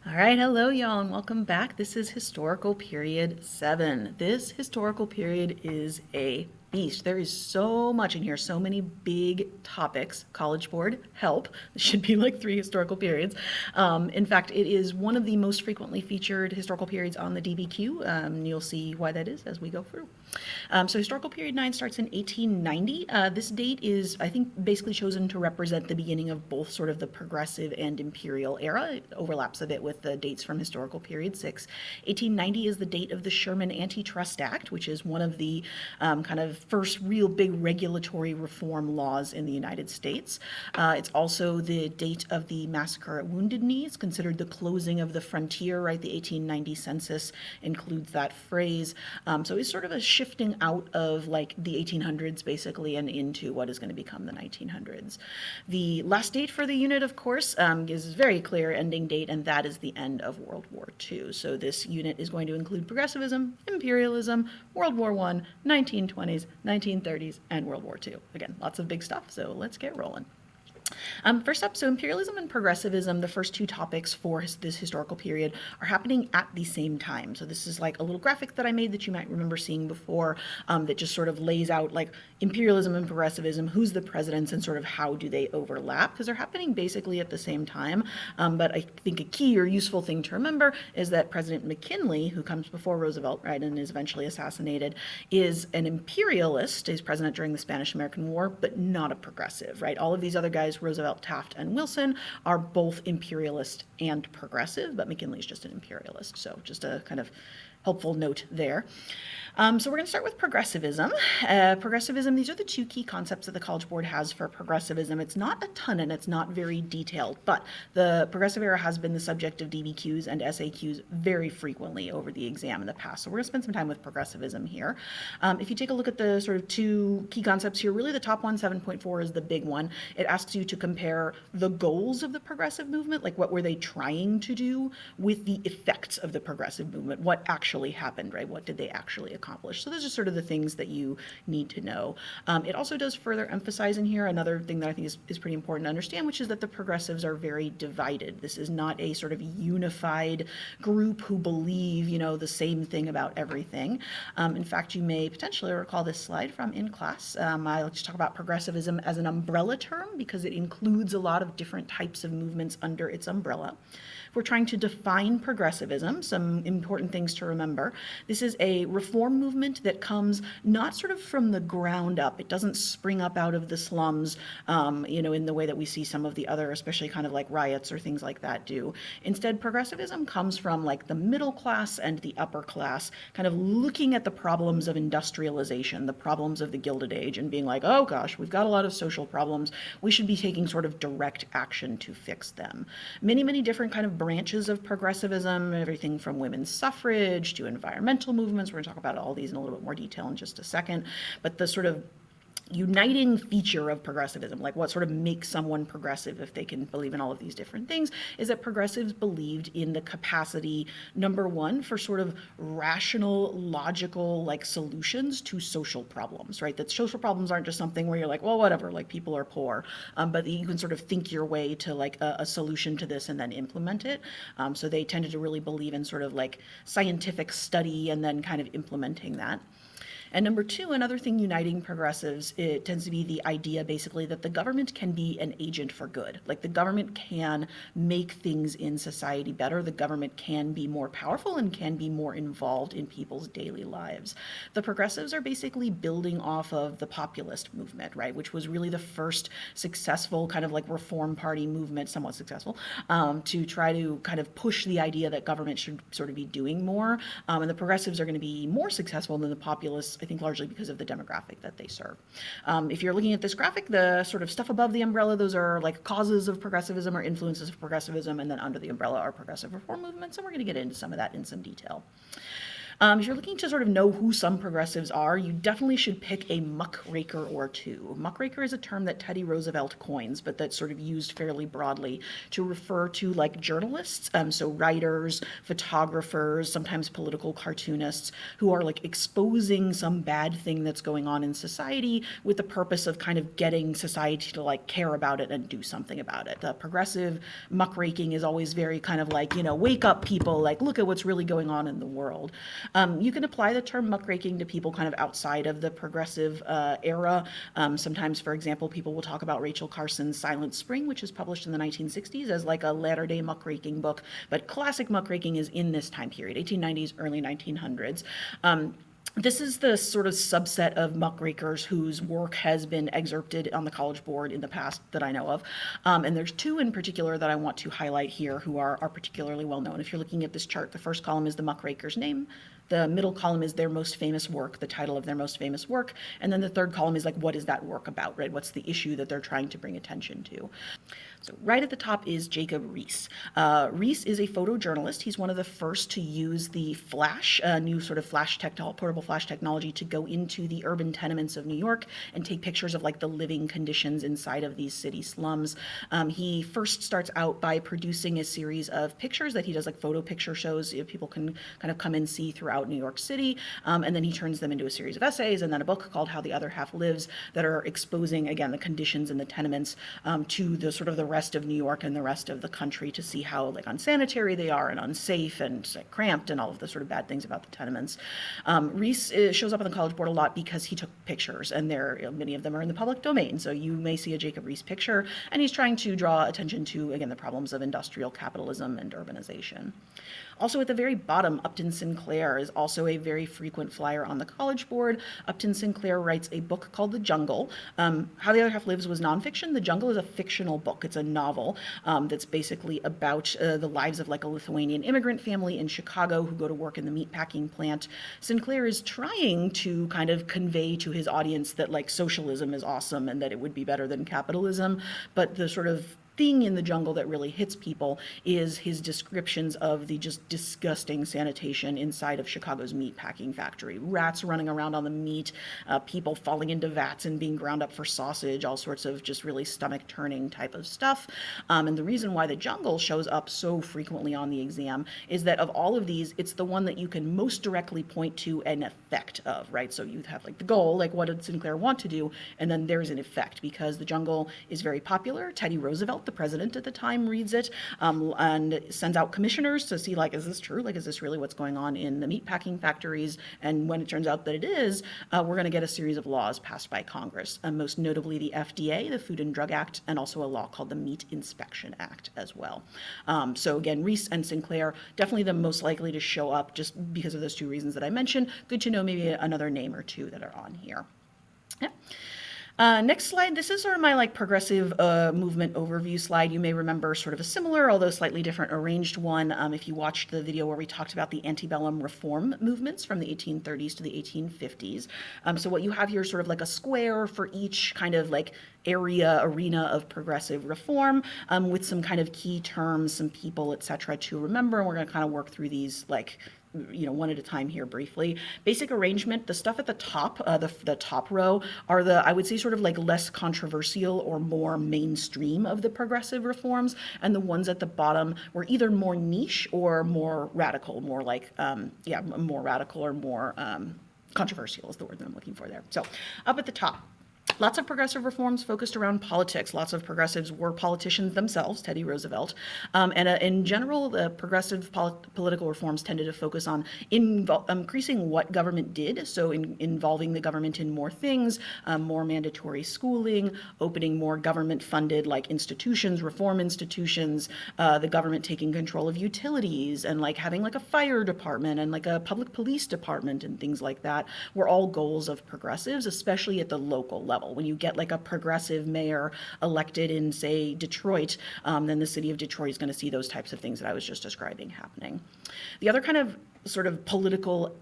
All right, hello, y'all, and welcome back. This is Historical Period 7. This historical period is a beast. There is so much in here, so many big topics. College Board, help. This should be like 3 historical periods. In fact, it is one of the most frequently featured historical periods on the DBQ. You'll see why that is as we go through. So historical period 9 starts in 1890. This date is, I think, basically chosen to represent the beginning of both sort of the progressive and imperial era. It overlaps a bit with the dates from historical period 6. 1890 is the date of the Sherman Antitrust Act, which is one of the kind of first real big regulatory reform laws in the United States. It's also the date of the massacre at Wounded Knee. It's considered the closing of the frontier, right? The 1890 census includes that phrase. So it's sort of a shifting out of like the 1800s basically and into what is going to become the 1900s. The last date for the unit, of course, is a very clear ending date, and that is the end of World War II. So this unit is going to include progressivism, imperialism, World War I, 1920s, 1930s, and World War II. Again, lots of big stuff, so let's get rolling. First up, so imperialism and progressivism, the first 2 topics for this historical period, are happening at the same time. So this is like a little graphic that I made that you might remember seeing before, that just sort of lays out like imperialism and progressivism, who's the presidents, and sort of how do they overlap, because they're happening basically at the same time. But I think a key or useful thing to remember is that President McKinley, who comes before Roosevelt, right, and is eventually assassinated, is an imperialist. He's president during the Spanish-American War, but not a progressive, right? All of these other guys, Roosevelt, Taft, and Wilson, are both imperialist and progressive, but McKinley's just an imperialist. So just a kind of helpful note there. So we're going to start with progressivism. Progressivism, these are the 2 key concepts that the College Board has for progressivism. It's not a ton and it's not very detailed, but the progressive era has been the subject of DBQs and SAQs very frequently over the exam in the past. So we're going to spend some time with progressivism here. If you take a look at the sort of 2 key concepts here, really the top one, 7.4, is the big one. It asks you to compare the goals of the progressive movement, like what were they trying to do, with the effects of the progressive movement, what actually happened, right? What did they actually accomplish? So those are sort of the things that you need to know. It also does further emphasize in here another thing that I think is pretty important to understand, which is that the progressives are very divided. This is not a sort of unified group who believe, the same thing about everything. In fact, you may potentially recall this slide from in class. I like to talk about progressivism as an umbrella term because it includes a lot of different types of movements under its umbrella. If we're trying to define progressivism, some important things to remember. This is a reform movement that comes not sort of from the ground up. It doesn't spring up out of the slums, in the way that we see some of the other, especially kind of like riots or things like that do. Instead, progressivism comes from like the middle class and the upper class, kind of looking at the problems of industrialization, the problems of the Gilded Age, and being like, oh gosh, we've got a lot of social problems. We should be taking sort of direct action to fix them. Many, many different kind of branches of progressivism, everything from women's suffrage to environmental movements. We're going to talk about all these in a little bit more detail in just a second. But the sort of uniting feature of progressivism, like what sort of makes someone progressive if they can believe in all of these different things, is that progressives believed in the capacity, number one, for sort of rational, logical, like solutions to social problems, right? That social problems aren't just something where you're like, well, whatever, like people are poor, but you can sort of think your way to like a solution to this and then implement it. So they tended to really believe in sort of like scientific study and then kind of implementing that. And number 2, another thing uniting progressives, it tends to be the idea basically that the government can be an agent for good. Like the government can make things in society better. The government can be more powerful and can be more involved in people's daily lives. The progressives are basically building off of the populist movement, right, which was really the first successful kind of like reform party movement, somewhat successful, to try to kind of push the idea that government should sort of be doing more. And the progressives are going to be more successful than the populists, I think largely because of the demographic that they serve. If you're looking at this graphic, the sort of stuff above the umbrella, those are like causes of progressivism or influences of progressivism, and then under the umbrella are progressive reform movements, and we're going to get into some of that in some detail. If you're looking to sort of know who some progressives are, you definitely should pick a muckraker or two. Muckraker is a term that Teddy Roosevelt coins, but that's sort of used fairly broadly to refer to like journalists, so writers, photographers, sometimes political cartoonists, who are like exposing some bad thing that's going on in society with the purpose of kind of getting society to like care about it and do something about it. The progressive muckraking is always very kind of like, wake up people, like look at what's really going on in the world. You can apply the term muckraking to people kind of outside of the progressive era. Sometimes, for example, people will talk about Rachel Carson's Silent Spring, which is published in the 1960s as like a latter-day muckraking book, but classic muckraking is in this time period, 1890s, early 1900s. This is the sort of subset of muckrakers whose work has been excerpted on the College Board in the past that I know of. And there's two in particular that I want to highlight here who are particularly well known. If you're looking at this chart, the first column is the muckraker's name. The middle column is their most famous work, the title of their most famous work. And then the third column is like, what is that work about, right? What's the issue that they're trying to bring attention to? So right at the top is Jacob Riis. Riis is a photojournalist. He's one of the first to use the flash, new sort of portable flash technology to go into the urban tenements of New York and take pictures of like the living conditions inside of these city slums. He first starts out by producing a series of pictures that he does like photo picture shows people can kind of come and see throughout New York City. And then he turns them into a series of essays and then a book called How the Other Half Lives that are exposing, again, the conditions in the tenements to the sort of the rest of New York and the rest of the country to see how like unsanitary they are and unsafe and like, cramped and all of the sort of bad things about the tenements. Riis shows up on the College Board a lot because he took pictures and many of them are in the public domain. So you may see a Jacob Riis picture and he's trying to draw attention to, again, the problems of industrial capitalism and urbanization. Also at the very bottom, Upton Sinclair is also a very frequent flyer on the College Board. Upton Sinclair writes a book called The Jungle. How the Other Half Lives was nonfiction. The Jungle is a fictional book. It's a novel that's basically about the lives of like a Lithuanian immigrant family in Chicago who go to work in the meatpacking plant. Sinclair is trying to kind of convey to his audience that like socialism is awesome and that it would be better than capitalism, but the sort of thing in The Jungle that really hits people is his descriptions of the just disgusting sanitation inside of Chicago's meatpacking factory. Rats running around on the meat, people falling into vats and being ground up for sausage, all sorts of just really stomach-turning type of stuff. And the reason why The Jungle shows up so frequently on the exam is that of all of these, it's the one that you can most directly point to an effect of, right? So you have like the goal, like what did Sinclair want to do? And then there's an effect because The Jungle is very popular. Teddy Roosevelt, the president at the time, reads it and sends out commissioners to see, like, is this true? Like, is this really what's going on in the meatpacking factories? And when it turns out that it is, we're going to get a series of laws passed by Congress, most notably the FDA, the Food and Drug Act, and also a law called the Meat Inspection Act as well. So again, Riis and Sinclair, definitely the most likely to show up just because of those two reasons that I mentioned. Good to know maybe another name or two that are on here. Yeah. Next slide, this is sort of my like progressive movement overview slide. You may remember sort of a similar, although slightly different arranged one if you watched the video where we talked about the antebellum reform movements from the 1830s to the 1850s. So what you have here is sort of like a square for each kind of like arena of progressive reform with some kind of key terms, some people, etc. to remember. And we're going to kind of work through these like one at a time here briefly. Basic arrangement, the stuff at the top, the top row, are I would say, sort of like less controversial or more mainstream of the progressive reforms, and the ones at the bottom were either more niche or more radical, more like, more radical or more controversial is the word that I'm looking for there. So up at the top, lots of progressive reforms focused around politics. Lots of progressives were politicians themselves, Teddy Roosevelt. And in general, the progressive political reforms tended to focus on increasing what government did, so involving the government in more things, more mandatory schooling, opening more government-funded like institutions, reform institutions, the government taking control of utilities, and like having like a fire department and like a public police department and things like that were all goals of progressives, especially at the local level. level. When you get like a progressive mayor elected in, say, Detroit, then the city of Detroit is going to see those types of things that I was just describing happening. The other kind of sort of political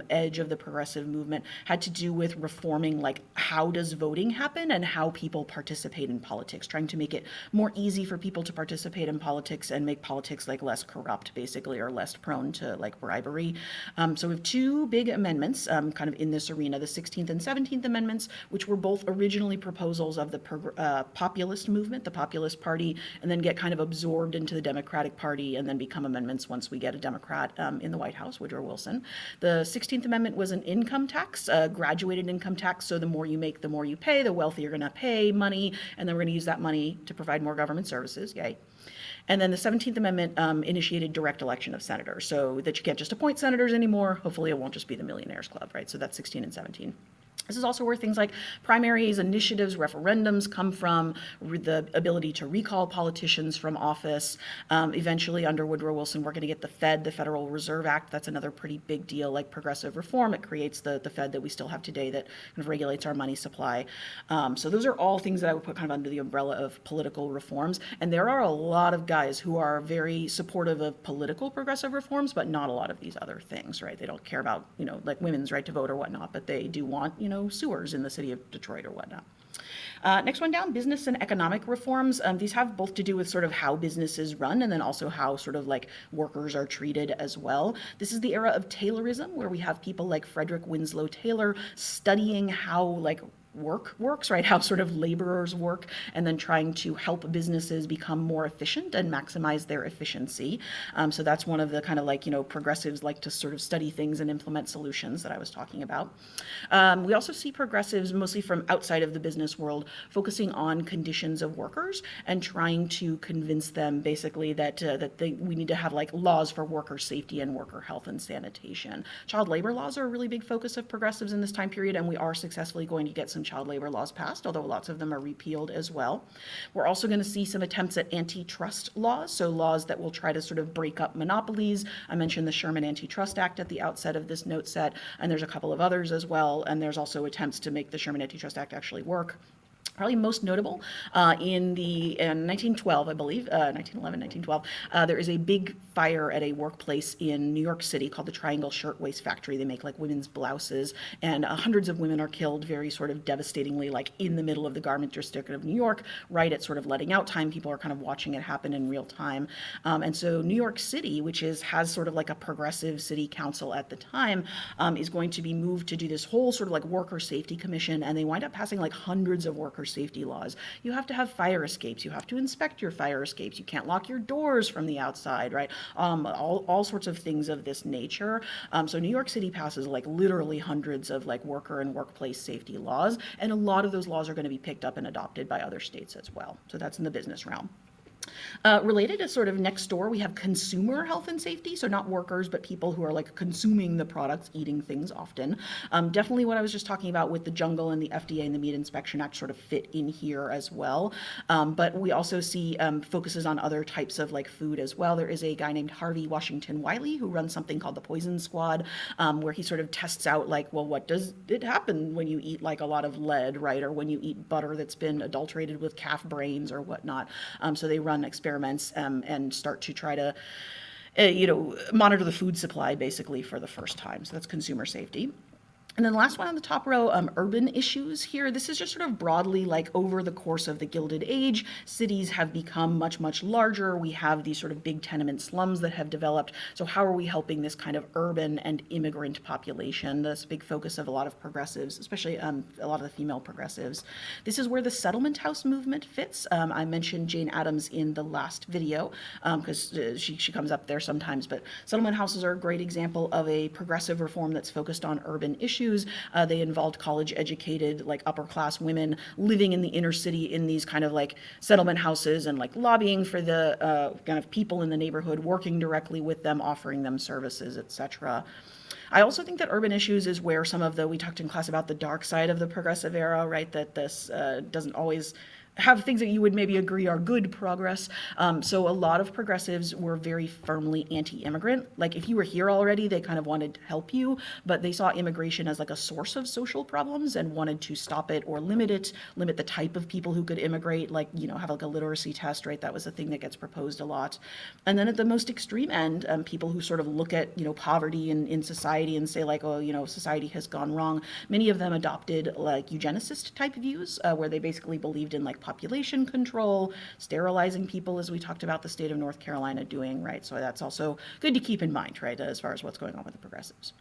edge of the progressive movement had to do with reforming like how does voting happen and how people participate in politics, trying to make it more easy for people to participate in politics and make politics like less corrupt basically, or less prone to like bribery. So we have two big amendments kind of in this arena, the 16th and 17th Amendments, which were both originally proposals of the populist movement, the Populist Party, and then get kind of absorbed into the Democratic Party and then become amendments once we get a Democrat in the White House, Woodrow Wilson. The 16th Amendment was an income tax, a graduated income tax, so the more you make, the more you pay, the wealthy are going to pay money, and then we're going to use that money to provide more government services, yay. And then the 17th Amendment initiated direct election of senators, so that you can't just appoint senators anymore. Hopefully it won't just be the Millionaires Club, right? So that's 16 and 17. This is also where things like primaries, initiatives, referendums come from, the ability to recall politicians from office. Eventually, under Woodrow Wilson, we're going to get the Fed, the Federal Reserve Act. That's another pretty big deal, like progressive reform. It creates the Fed that we still have today that kind of regulates our money supply. So those are all things that I would put kind of under the umbrella of political reforms. And there are a lot of guys who are very supportive of political progressive reforms, but not a lot of these other things, right? They don't care about, like women's right to vote or whatnot, but they do want, sewers in the city of Detroit or whatnot. Next one down, business and economic reforms. These have both to do with sort of how businesses run and then also how sort of like workers are treated as well. This is the era of Taylorism, where we have people like Frederick Winslow Taylor studying how like work works, right? How sort of laborers work, and then trying to help businesses become more efficient and maximize their efficiency. So that's one of the kind of like, progressives like to sort of study things and implement solutions that I was talking about. We also see progressives mostly from outside of the business world focusing on conditions of workers and trying to convince them basically that we need to have like laws for worker safety and worker health and sanitation. Child labor laws are a really big focus of progressives in this time period, and we are successfully going to get some child labor laws passed, although lots of them are repealed as well. We're also going to see some attempts at antitrust laws, so laws that will try to sort of break up monopolies. I mentioned the Sherman Antitrust Act at the outset of this note set, and there's a couple of others as well, and there's also attempts to make the Sherman Antitrust Act actually work. Probably most notable in 1912, I believe, 1911, 1912, there is a big fire at a workplace in New York City called the Triangle Shirtwaist Factory. They make like women's blouses, and hundreds of women are killed very sort of devastatingly, like in the middle of the garment district of New York, right at sort of letting out time. People are kind of watching it happen in real time. And so New York City, which has sort of like a progressive city council at the time, is going to be moved to do this whole sort of like worker safety commission, and they wind up passing like hundreds of worker safety laws. You have to have fire escapes. You have to inspect your fire escapes. You can't lock your doors from the outside, right? All sorts of things of this nature. So New York City passes like literally hundreds of like worker and workplace safety laws, and a lot of those laws are going to be picked up and adopted by other states as well. So that's in the business realm. Related to sort of next door, we have consumer health and safety, so not workers, but people who are like consuming the products, eating things often. Definitely what I was just talking about with the jungle and the FDA and the Meat Inspection Act sort of fit in here as well. But we also see focuses on other types of like food as well. There is a guy named Harvey Washington Wiley who runs something called the Poison Squad, where he sort of tests out like, well, what does it happen when you eat like a lot of lead, right? Or when you eat butter that's been adulterated with calf brains or whatnot. So they run experiments and start to try to monitor the food supply basically for the first time. So that's consumer safety. And then the last one on the top row, urban issues here. This is just sort of broadly like over the course of the Gilded Age, cities have become much, much larger. We have these sort of big tenement slums that have developed. So how are we helping this kind of urban and immigrant population? That's a big focus of a lot of progressives, especially a lot of the female progressives. This is where the settlement house movement fits. I mentioned Jane Addams in the last video because she comes up there sometimes, but settlement houses are a great example of a progressive reform that's focused on urban issues. They involved college-educated, like upper-class women living in the inner city in these kind of like settlement houses and like lobbying for the kind of people in the neighborhood, working directly with them, offering them services, etc. I also think that urban issues is where some of we talked in class about the dark side of the progressive era, right? That this doesn't always have things that you would maybe agree are good progress. So a lot of progressives were very firmly anti-immigrant. Like if you were here already, they kind of wanted to help you, but they saw immigration as like a source of social problems and wanted to stop it or limit it, limit the type of people who could immigrate, like, have like a literacy test, right? That was a thing that gets proposed a lot. And then at the most extreme end, people who sort of look at, poverty in society and say like, oh, society has gone wrong. Many of them adopted like eugenicist type views, where they basically believed in like population control, sterilizing people, as we talked about the state of North Carolina doing, right? So that's also good to keep in mind, right, as far as what's going on with the progressives.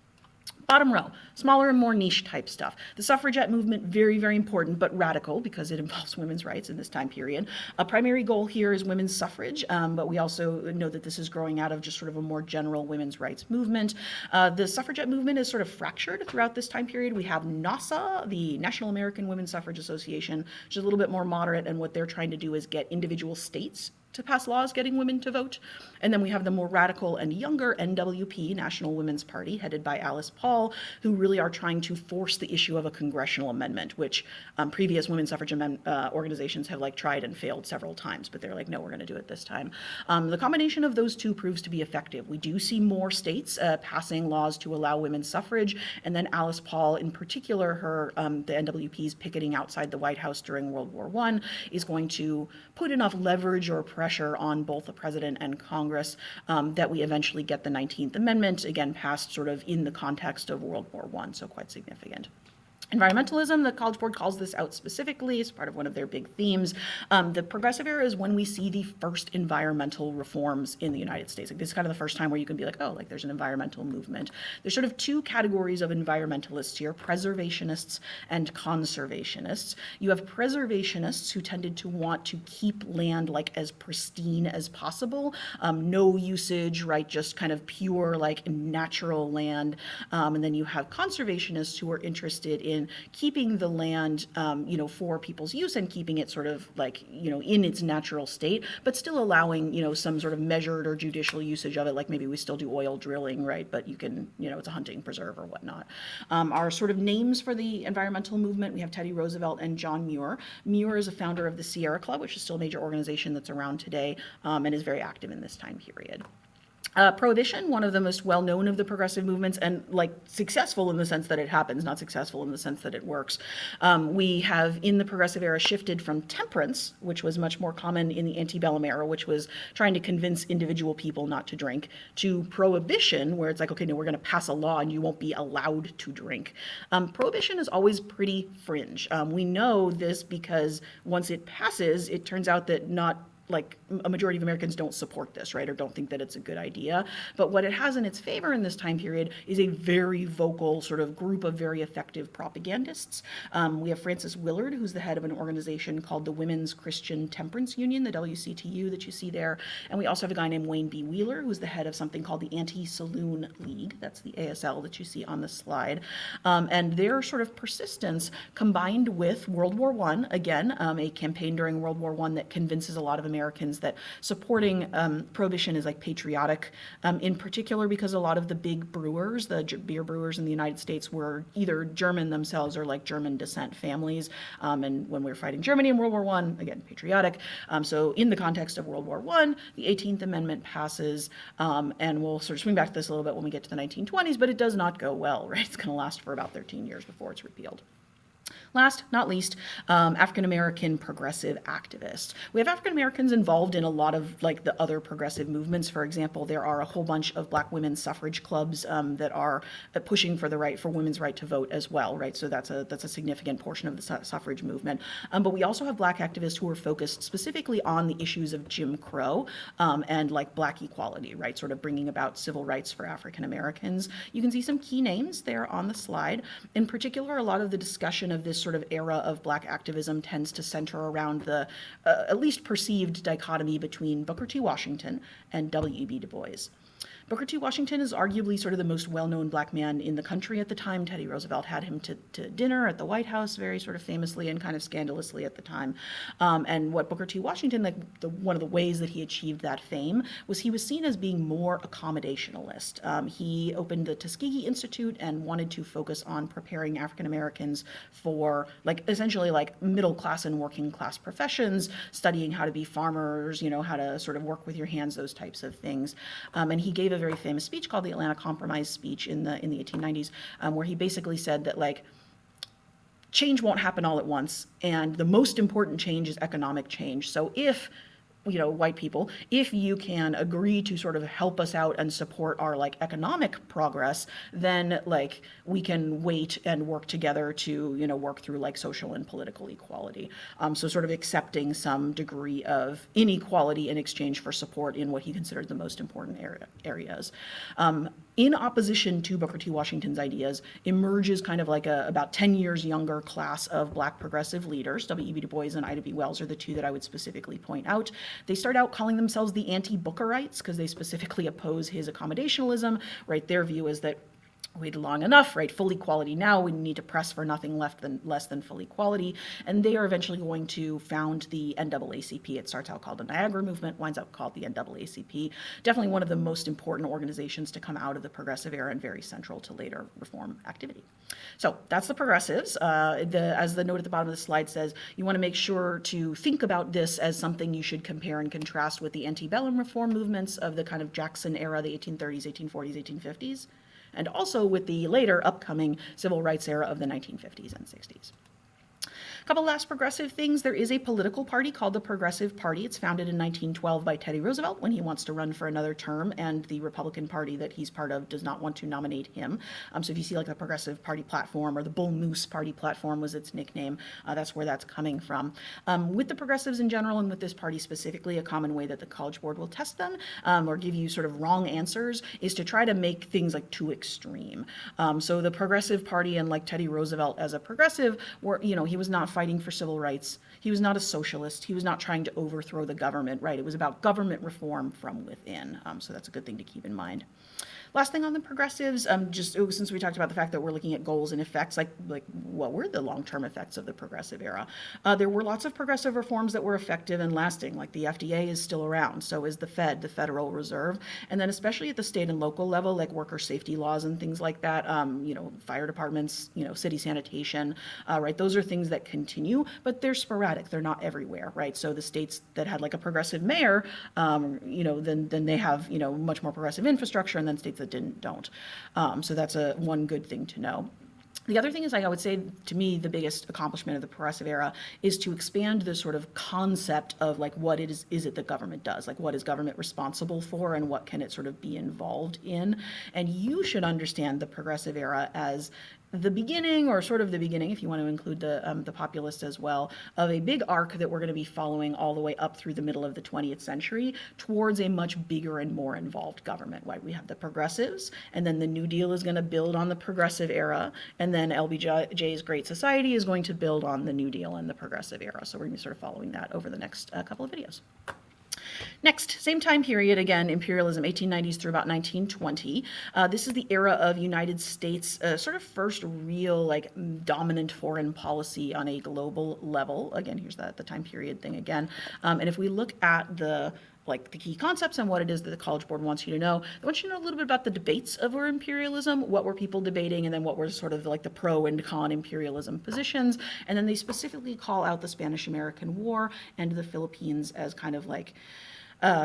Bottom row, smaller and more niche type stuff. The suffragette movement, very, very important, but radical because it involves women's rights in this time period. A primary goal here is women's suffrage, but we also know that this is growing out of just sort of a more general women's rights movement. The suffragette movement is sort of fractured throughout this time period. We have NASA, the National American Women's Suffrage Association, which is a little bit more moderate, and what they're trying to do is get individual states to pass laws getting women to vote. And then we have the more radical and younger NWP, National Women's Party, headed by Alice Paul, who really are trying to force the issue of a congressional amendment, which previous women's suffrage organizations have like tried and failed several times, but they're like, no, we're going to do it this time. The combination of those two proves to be effective. We do see more states passing laws to allow women's suffrage, and then Alice Paul, in particular, her the NWP's picketing outside the White House during World War I, is going to put enough leverage or pressure on both the president and Congress that we eventually get the 19th Amendment, again, passed sort of in the context of World War I, so quite significant. Environmentalism, the College Board calls this out specifically as part of one of their big themes. The progressive era is when we see the first environmental reforms in the United States. Like, this is kind of the first time where you can be like, oh, like there's an environmental movement. There's sort of two categories of environmentalists here, preservationists and conservationists. You have preservationists who tended to want to keep land like as pristine as possible, no usage, right, just kind of pure like natural land. And then you have conservationists who are interested in keeping the land, for people's use and keeping it sort of like, in its natural state, but still allowing, some sort of measured or judicial usage of it. Like maybe we still do oil drilling, right? But you can, it's a hunting preserve or whatnot. Our sort of names for the environmental movement, we have Teddy Roosevelt and John Muir. Muir is a founder of the Sierra Club, which is still a major organization that's around today, and is very active in this time period. Prohibition, one of the most well-known of the progressive movements, and like successful in the sense that it happens, not successful in the sense that it works. We have in the progressive era shifted from temperance, which was much more common in the antebellum era, which was trying to convince individual people not to drink, to prohibition, where it's like, okay, no, we're going to pass a law and you won't be allowed to drink. Prohibition is always pretty fringe. We know this because once it passes, it turns out that not like a majority of Americans don't support this, right, or don't think that it's a good idea. But what it has in its favor in this time period is a very vocal sort of group of very effective propagandists. We have Frances Willard, who's the head of an organization called the Women's Christian Temperance Union, the WCTU that you see there. And we also have a guy named Wayne B. Wheeler, who's the head of something called the Anti-Saloon League. That's the ASL that you see on the slide. And their sort of persistence combined with World War I, again, a campaign during World War I that convinces a lot of Americans that supporting prohibition is like patriotic, in particular because a lot of the big brewers, the beer brewers in the United States, were either German themselves or like German descent families. And when we were fighting Germany in World War I, again, patriotic. So in the context of World War I, the 18th Amendment passes, and we'll sort of swing back to this a little bit when we get to the 1920s, but it does not go well, right? It's going to last for about 13 years before it's repealed. Last, not least, African-American progressive activists. We have African-Americans involved in a lot of like the other progressive movements. For example, there are a whole bunch of Black women's suffrage clubs that are pushing for women's right to vote as well, right? So that's a significant portion of the suffrage movement. But we also have Black activists who are focused specifically on the issues of Jim Crow and like Black equality, right? Sort of bringing about civil rights for African-Americans. You can see some key names there on the slide. In particular, a lot of the discussion of this sort of era of Black activism tends to center around the at least perceived dichotomy between Booker T. Washington and W.E.B. Du Bois. Booker T. Washington is arguably sort of the most well-known black man in the country at the time. Teddy Roosevelt had him to dinner at the White House very sort of famously and kind of scandalously at the time. And what Booker T. Washington, one of the ways that he achieved that fame was he was seen as being more accommodationalist. He opened the Tuskegee Institute and wanted to focus on preparing African Americans for essentially middle class and working class professions, studying how to be farmers, how to sort of work with your hands, those types of things. And he gave a very famous speech called the Atlanta Compromise speech in the 1890s, where he basically said that change won't happen all at once, and the most important change is economic change. So if white people, if you can agree to sort of help us out and support our economic progress, then we can wait and work together to work through social and political equality. So sort of accepting some degree of inequality in exchange for support in what he considered the most important areas. In opposition to Booker T. Washington's ideas emerges kind of about 10 years younger class of black progressive leaders. W.E.B. Du Bois and Ida B. Wells are the two that I would specifically point out. They start out calling themselves the anti-Bookerites because they specifically oppose his accommodationalism, right? Their view is that waited long enough, right? Full equality now. We need to press for nothing less than full equality. And they are eventually going to found the NAACP. It starts out called the Niagara Movement, winds up called the NAACP. Definitely one of the most important organizations to come out of the progressive era and very central to later reform activity. So that's the progressives. As the note at the bottom of the slide says, you want to make sure to think about this as something you should compare and contrast with the antebellum reform movements of the kind of Jackson era, the 1830s, 1840s, 1850s. And also with the later upcoming civil rights era of the 1950s and 60s. A couple last progressive things. There is a political party called the Progressive Party. It's founded in 1912 by Teddy Roosevelt when he wants to run for another term, and the Republican Party that he's part of does not want to nominate him. So if you see the Progressive Party platform, or the Bull Moose Party platform was its nickname, that's where that's coming from. With the progressives in general and with this party specifically, a common way that the College Board will test them or give you sort of wrong answers is to try to make things too extreme. So the Progressive Party and Teddy Roosevelt as a progressive, he was not fighting for civil rights. He was not a socialist. He was not trying to overthrow the government, right? It was about government reform from within. So that's a good thing to keep in mind. Last thing on the progressives, since we talked about the fact that we're looking at goals and effects, what were the long-term effects of the progressive era? There were lots of progressive reforms that were effective and lasting, the FDA is still around, so is the Fed, the Federal Reserve, and then especially at the state and local level, worker safety laws and things like that, fire departments, city sanitation, right? Those are things that continue, but they're sporadic, they're not everywhere, right? So the states that had a progressive mayor, then they have, much more progressive infrastructure, and then states that don't. So that's one good thing to know. The other thing is, I would say, to me, the biggest accomplishment of the progressive era is to expand the sort of concept of what is it that government does? What is government responsible for and what can it sort of be involved in? And you should understand the progressive era as the beginning, or sort of the beginning, if you want to include the populist as well, of a big arc that we're going to be following all the way up through the middle of the 20th century towards a much bigger and more involved government. Right? We have the progressives, and then the New Deal is going to build on the progressive era, and then LBJ's Great Society is going to build on the New Deal and the progressive era. So we're going to be sort of following that over the next couple of videos. Next, same time period, again, imperialism, 1890s through about 1920. This is the era of United States, sort of first real, dominant foreign policy on a global level. Again, here's the time period thing again. And if we look at the key concepts and what it is that the College Board wants you to know. They want you to know a little bit about the debates of our imperialism, what were people debating, and then what were sort of the pro and con imperialism positions. And then they specifically call out the Spanish-American War and the Philippines as kind of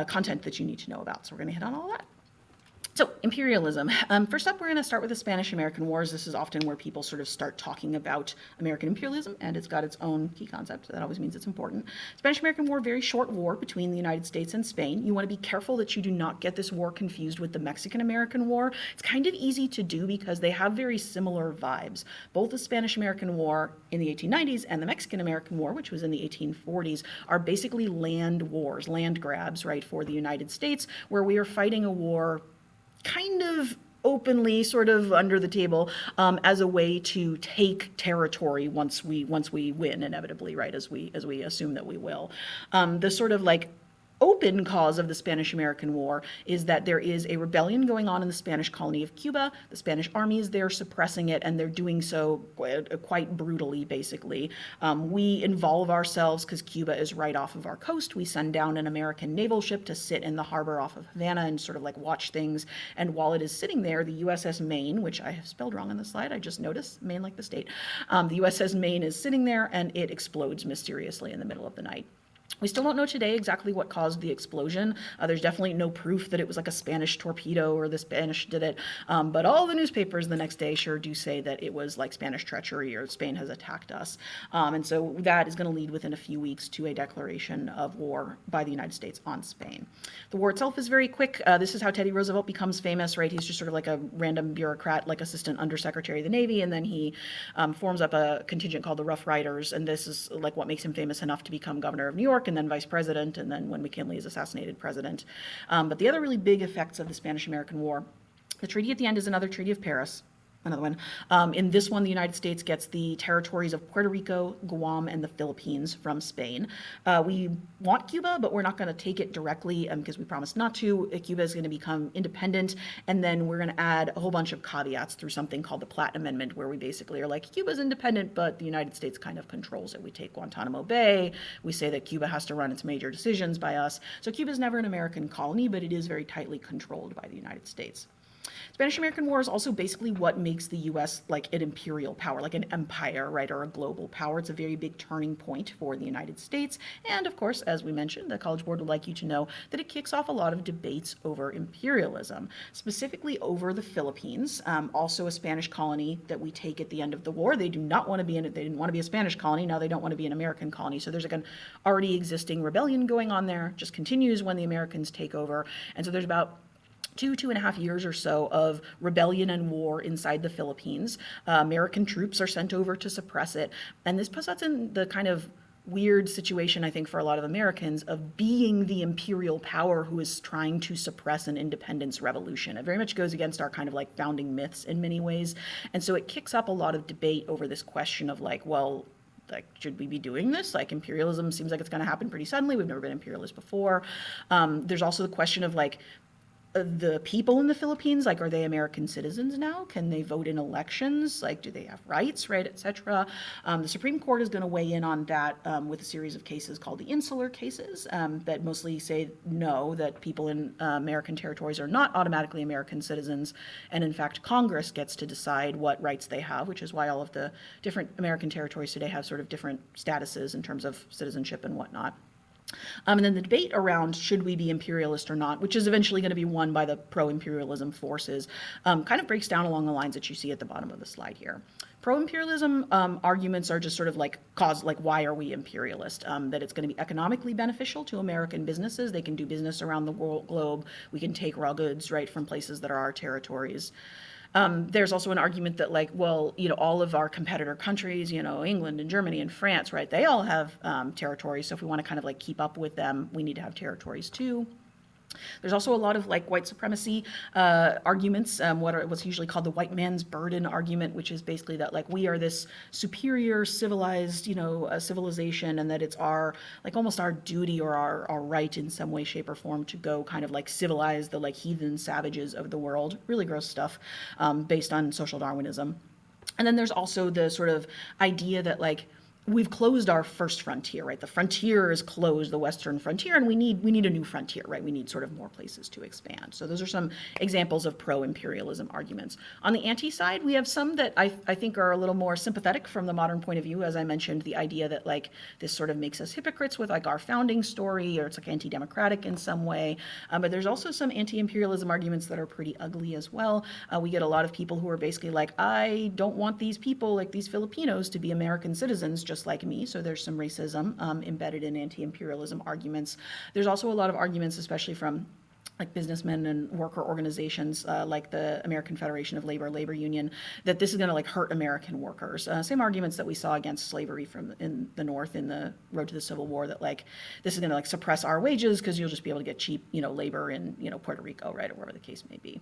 content that you need to know about. So we're going to hit on all that. So imperialism. First up, we're going to start with the Spanish-American Wars. This is often where people sort of start talking about American imperialism, and it's got its own key concept. That always means it's important. Spanish-American War, very short war between the United States and Spain. You want to be careful that you do not get this war confused with the Mexican-American War. It's kind of easy to do because they have very similar vibes. Both the Spanish-American War in the 1890s and the Mexican-American War, which was in the 1840s, are basically land wars, land grabs, right, for the United States, where we are fighting a war kind of openly, sort of under the table, as a way to take territory once we win inevitably, right? As we assume that we will. The sort of open cause of the Spanish-American War is that there is a rebellion going on in the Spanish colony of Cuba. The Spanish army is there suppressing it, and they're doing so quite brutally, basically. We involve ourselves because Cuba is right off of our coast. We send down an American naval ship to sit in the harbor off of Havana and sort of like watch things. And while it is sitting there, the USS Maine, which I have spelled wrong on the slide, I just noticed, Maine like the state, the USS Maine is sitting there and it explodes mysteriously in the middle of the night. We still don't know today exactly what caused the explosion. There's definitely no proof that it was like a Spanish torpedo or the Spanish did it. But all the newspapers the next day sure do say that it was like Spanish treachery or Spain has attacked us. And so that is going to lead within a few weeks to a declaration of war by the United States on Spain. The war itself is very quick. This is how Teddy Roosevelt becomes famous, right? He's just sort of like a random bureaucrat, like assistant undersecretary of the Navy. And then he forms up a contingent called the Rough Riders. And this is like what makes him famous enough to become governor of New York and then vice president, and then when McKinley is assassinated, president. But the other really big effects of the Spanish-American War, the treaty at the end is another Treaty of Paris, another one. In this one, the United States gets the territories of Puerto Rico, Guam, and the Philippines from Spain. We want Cuba, but we're not going to take it directly because we promised not to. Cuba is going to become independent, and then we're going to add a whole bunch of caveats through something called the Platt Amendment, where we basically are like, Cuba's independent, but the United States kind of controls it. We take Guantanamo Bay. We say that Cuba has to run its major decisions by us. So Cuba's never an American colony, but it is very tightly controlled by the United States. Spanish-American War is also basically what makes the U.S. like an imperial power, like an empire, right, or a global power. It's a very big turning point for the United States. And of course, as we mentioned, the College Board would like you to know that it kicks off a lot of debates over imperialism, specifically over the Philippines, also a Spanish colony that we take at the end of the war. They do not want to be in it. They didn't want to be a Spanish colony. Now they don't want to be an American colony. So there's like an already existing rebellion going on there, just continues when the Americans take over. And so there's about 2.5 years or so of rebellion and war inside the Philippines. American troops are sent over to suppress it. And this puts us in the kind of weird situation, I think, for a lot of Americans of being the imperial power who is trying to suppress an independence revolution. It very much goes against our kind of like founding myths in many ways. And so it kicks up a lot of debate over this question of like, well, like, should we be doing this? Like, imperialism seems like it's going to happen pretty suddenly. We've never been imperialist before. There's also the question of like, the people in the Philippines, like, are they American citizens now? Can they vote in elections? Like, do they have rights, right, et cetera? The Supreme Court is going to weigh in on that with a series of cases called the insular cases that mostly say no, that people in American territories are not automatically American citizens. And in fact, Congress gets to decide what rights they have, which is why all of the different American territories today have sort of different statuses in terms of citizenship and whatnot. And then the debate around should we be imperialist or not, which is eventually going to be won by the pro-imperialism forces, kind of breaks down along the lines that you see at the bottom of the slide here. Pro-imperialism arguments are just sort of like why are we imperialist? That it's going to be economically beneficial to American businesses. They can do business around the globe. We can take raw goods, right, from places that are our territories. There's also an argument that like, well, you know, all of our competitor countries, you know, England and Germany and France, right, they all have territories. So if we want to kind of like keep up with them, we need to have territories too. There's also a lot of like white supremacy arguments, what's usually called the white man's burden argument, which is basically that like we are this superior civilized, you know, civilization, and that it's our like almost our duty or our right in some way, shape, or form to go kind of like civilize the like heathen savages of the world. Really gross stuff based on social Darwinism. And then there's also the sort of idea that like we've closed our first frontier, right? The frontier is closed, the Western frontier, and we need a new frontier, right? We need sort of more places to expand. So those are some examples of pro-imperialism arguments. On the anti-side, we have some that I think are a little more sympathetic from the modern point of view. As I mentioned, the idea that like this sort of makes us hypocrites with like our founding story, or it's like anti-democratic in some way. But there's also some anti-imperialism arguments that are pretty ugly as well. We get a lot of people who are basically like, I don't want these people, like these Filipinos, to be American citizens just like me. So there's some racism embedded in anti-imperialism arguments. There's also a lot of arguments, especially from like businessmen and worker organizations like the American Federation of Labor Union, that this is going to like hurt American workers. Same arguments that we saw against slavery from in the North in the road to the Civil War, that like this is going to like suppress our wages because you'll just be able to get cheap, labor in, Puerto Rico, right, or wherever the case may be.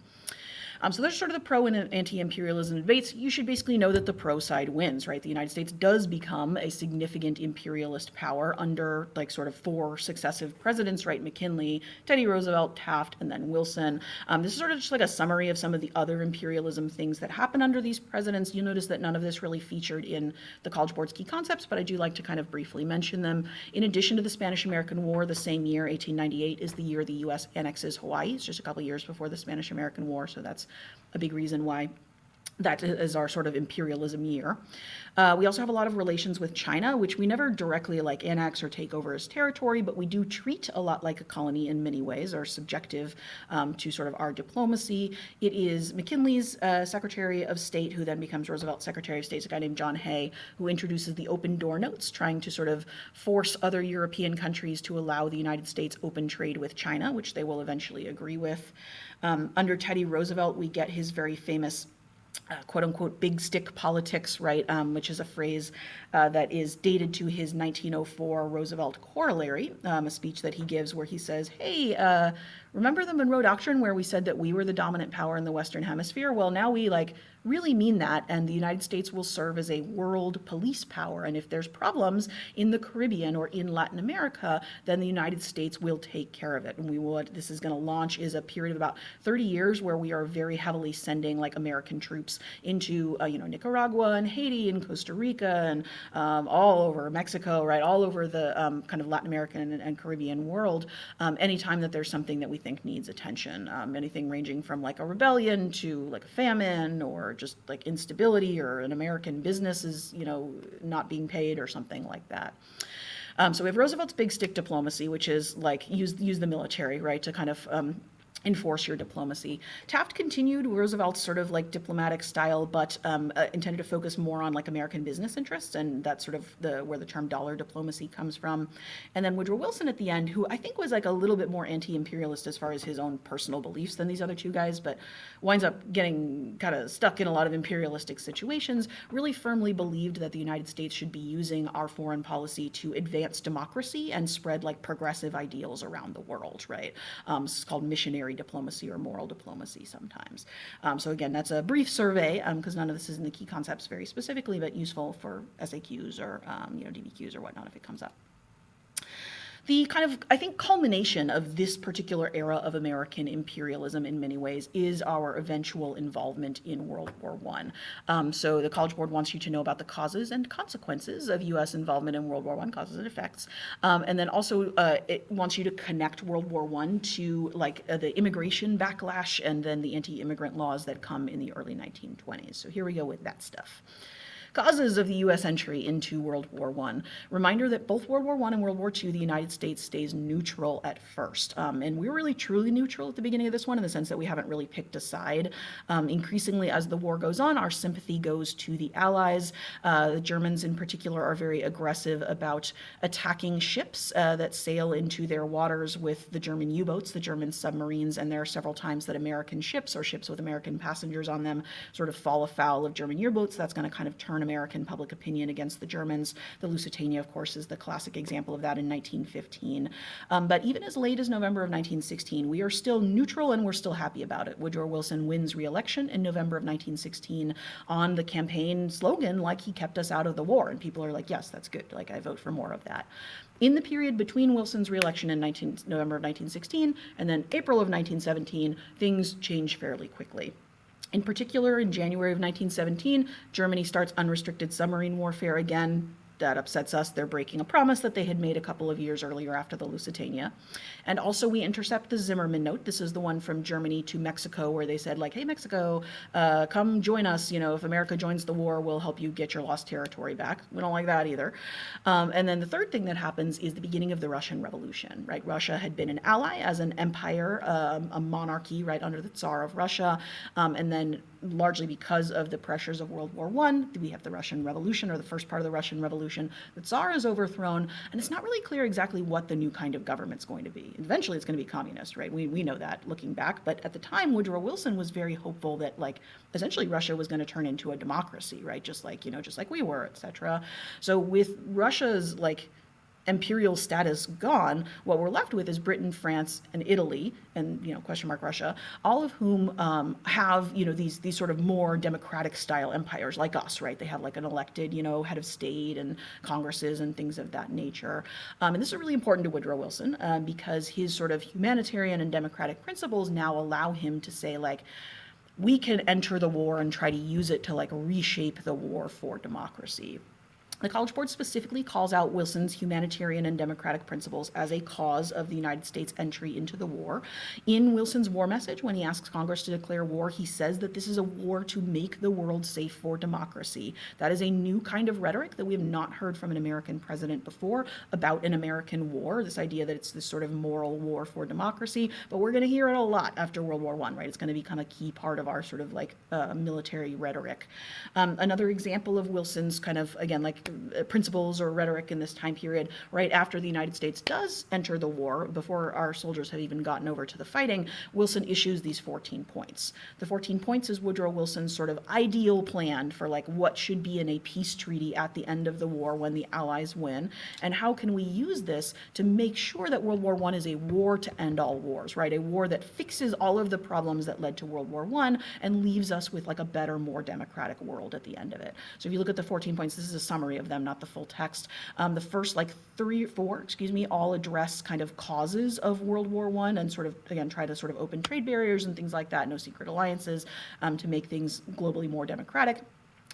So there's sort of the pro and anti-imperialism debates. You should basically know that the pro side wins, right? The United States does become a significant imperialist power under like sort of 4 successive presidents, right? McKinley, Teddy Roosevelt, Taft, and then Wilson. This is sort of just like a summary of some of the other imperialism things that happen under these presidents. You'll notice that none of this really featured in the College Board's key concepts, but I do like to kind of briefly mention them. In addition to the Spanish-American War, the same year, 1898, is the year the U.S. annexes Hawaii. It's just a couple years before the Spanish-American War, so that's a big reason why that is our sort of imperialism year. We also have a lot of relations with China, which we never directly like annex or take over as territory, but we do treat a lot like a colony in many ways, or subjective to sort of our diplomacy. It is McKinley's Secretary of State, who then becomes Roosevelt's Secretary of State, a guy named John Hay, who introduces the open door notes, trying to sort of force other European countries to allow the United States open trade with China, which they will eventually agree with. Under Teddy Roosevelt, we get his very famous quote unquote big stick politics, right, which is a phrase that is dated to his 1904 Roosevelt corollary, a speech that he gives where he says, hey, remember the Monroe Doctrine where we said that we were the dominant power in the Western Hemisphere? Well, now we like really mean that, and the United States will serve as a world police power. And if there's problems in the Caribbean or in Latin America, then the United States will take care of it. And what this is going to launch is a period of about 30 years where we are very heavily sending like American troops into Nicaragua and Haiti and Costa Rica and all over Mexico, right, all over the kind of Latin American and Caribbean world, anytime that there's something that we think needs attention, anything ranging from like a rebellion to like a famine or just like instability, or an American business is, not being paid or something like that. So we have Roosevelt's big stick diplomacy, which is like use the military, right, to kind of enforce your diplomacy. Taft continued Roosevelt's sort of like diplomatic style, but intended to focus more on like American business interests, and that's sort of where the term dollar diplomacy comes from. And then Woodrow Wilson at the end, who I think was like a little bit more anti-imperialist as far as his own personal beliefs than these other two guys, but winds up getting kind of stuck in a lot of imperialistic situations, really firmly believed that the United States should be using our foreign policy to advance democracy and spread like progressive ideals around the world, right? It's called missionary diplomacy or moral diplomacy sometimes. So again, that's a brief survey because none of this is in the key concepts very specifically, but useful for SAQs or DBQs or whatnot if it comes up. The kind of, I think, culmination of this particular era of American imperialism in many ways is our eventual involvement in World War I. So the College Board wants you to know about the causes and consequences of U.S. involvement in World War I, causes and effects. And then also it wants you to connect World War I to like the immigration backlash and then the anti-immigrant laws that come in the early 1920s. So here we go with that stuff. Causes of the U.S. entry into World War I. Reminder that both World War I and World War II, the United States stays neutral at first. And we were really truly neutral at the beginning of this one in the sense that we haven't really picked a side. Increasingly, as the war goes on, our sympathy goes to the Allies. The Germans in particular are very aggressive about attacking ships that sail into their waters with the German U-boats, the German submarines, and there are several times that American ships or ships with American passengers on them sort of fall afoul of German U-boats. That's going to kind of turn American public opinion against the Germans. The Lusitania, of course, is the classic example of that in 1915. But even as late as November of 1916, we are still neutral and we're still happy about it. Woodrow Wilson wins re-election in November of 1916 on the campaign slogan, like he kept us out of the war. And people are like, yes, that's good. Like, I vote for more of that. In the period between Wilson's re-election in November of 1916 and then April of 1917, things change fairly quickly. In particular, in January of 1917, Germany starts unrestricted submarine warfare again. That upsets us. They're breaking a promise that they had made a couple of years earlier after the Lusitania. And also we intercept the Zimmermann note. This is the one from Germany to Mexico where they said like, hey, Mexico, come join us. If America joins the war, we'll help you get your lost territory back. We don't like that either. And then the third thing that happens is the beginning of the Russian Revolution, right? Russia had been an ally as an empire, a monarchy, right, under the Tsar of Russia. And then largely because of the pressures of World War I, we have the Russian Revolution, or the first part of the Russian Revolution, revolution. The Tsar is overthrown, and it's not really clear exactly what the new kind of government's going to be. Eventually, it's going to be communist, right? We know that looking back. But at the time, Woodrow Wilson was very hopeful that, like, essentially Russia was going to turn into a democracy, right? Just like, just like we were, etc. So with Russia's, like, imperial status gone, what we're left with is Britain, France, and Italy, and question mark Russia, all of whom have these sort of more democratic style empires like us, right? They have like an elected head of state and congresses and things of that nature. And this is really important to Woodrow Wilson because his sort of humanitarian and democratic principles now allow him to say, like, we can enter the war and try to use it to like reshape the war for democracy. The College Board specifically calls out Wilson's humanitarian and democratic principles as a cause of the United States' entry into the war. In Wilson's war message, when he asks Congress to declare war, he says that this is a war to make the world safe for democracy. That is a new kind of rhetoric that we have not heard from an American president before about an American war, this idea that it's this sort of moral war for democracy, but we're going to hear it a lot after World War I, right? It's going to become a key part of our sort of like military rhetoric. Another example of Wilson's kind of, again, like principles or rhetoric in this time period, right after the United States does enter the war, before our soldiers have even gotten over to the fighting, Wilson issues these 14 points. The 14 points is Woodrow Wilson's sort of ideal plan for like what should be in a peace treaty at the end of the war when the Allies win, and how can we use this to make sure that World War I is a war to end all wars, right? A war that fixes all of the problems that led to World War I and leaves us with like a better, more democratic world at the end of it. So if you look at the 14 points, this is a summary of them, not the full text. The first like four, all address kind of causes of World War I and sort of, again, try to sort of open trade barriers and things like that, no secret alliances, to make things globally more democratic.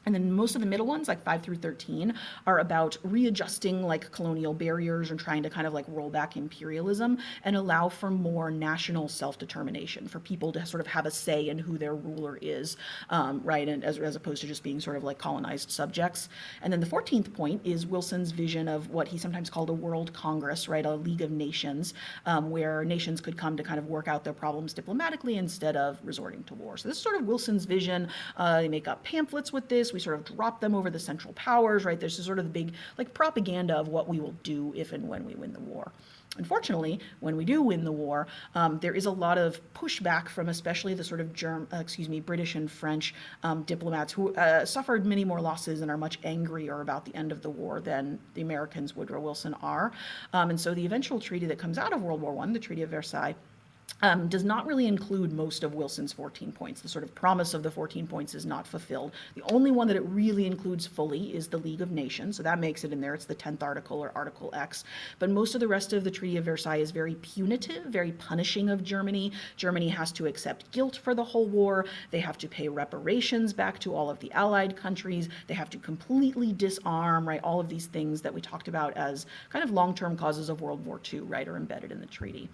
And then most of the middle ones, like 5 through 13, are about readjusting like colonial barriers and trying to kind of like roll back imperialism and allow for more national self-determination, for people to sort of have a say in who their ruler is, right? And as opposed to just being sort of like colonized subjects. And then the 14th point is Wilson's vision of what he sometimes called a world congress, right? A League of Nations, where nations could come to kind of work out their problems diplomatically instead of resorting to war. So this is sort of Wilson's vision. They make up pamphlets with this. We sort of drop them over the Central Powers, right? There's sort of the big like propaganda of what we will do if and when we win the war. Unfortunately, when we do win the war, there is a lot of pushback from especially the sort of British and French diplomats who suffered many more losses and are much angrier about the end of the war than the Americans, Woodrow Wilson, are. And so the eventual treaty that comes out of World War I, the Treaty of Versailles, does not really include most of Wilson's 14 points. The sort of promise of the 14 points is not fulfilled. The only one that it really includes fully is the League of Nations, so that makes it in there. It's the 10th article, or Article X. But most of the rest of the Treaty of Versailles is very punitive, very punishing of Germany. Germany has to accept guilt for the whole war. They have to pay reparations back to all of the Allied countries. They have to completely disarm, right? All of these things that we talked about as kind of long-term causes of World War II, right, are embedded in the treaty.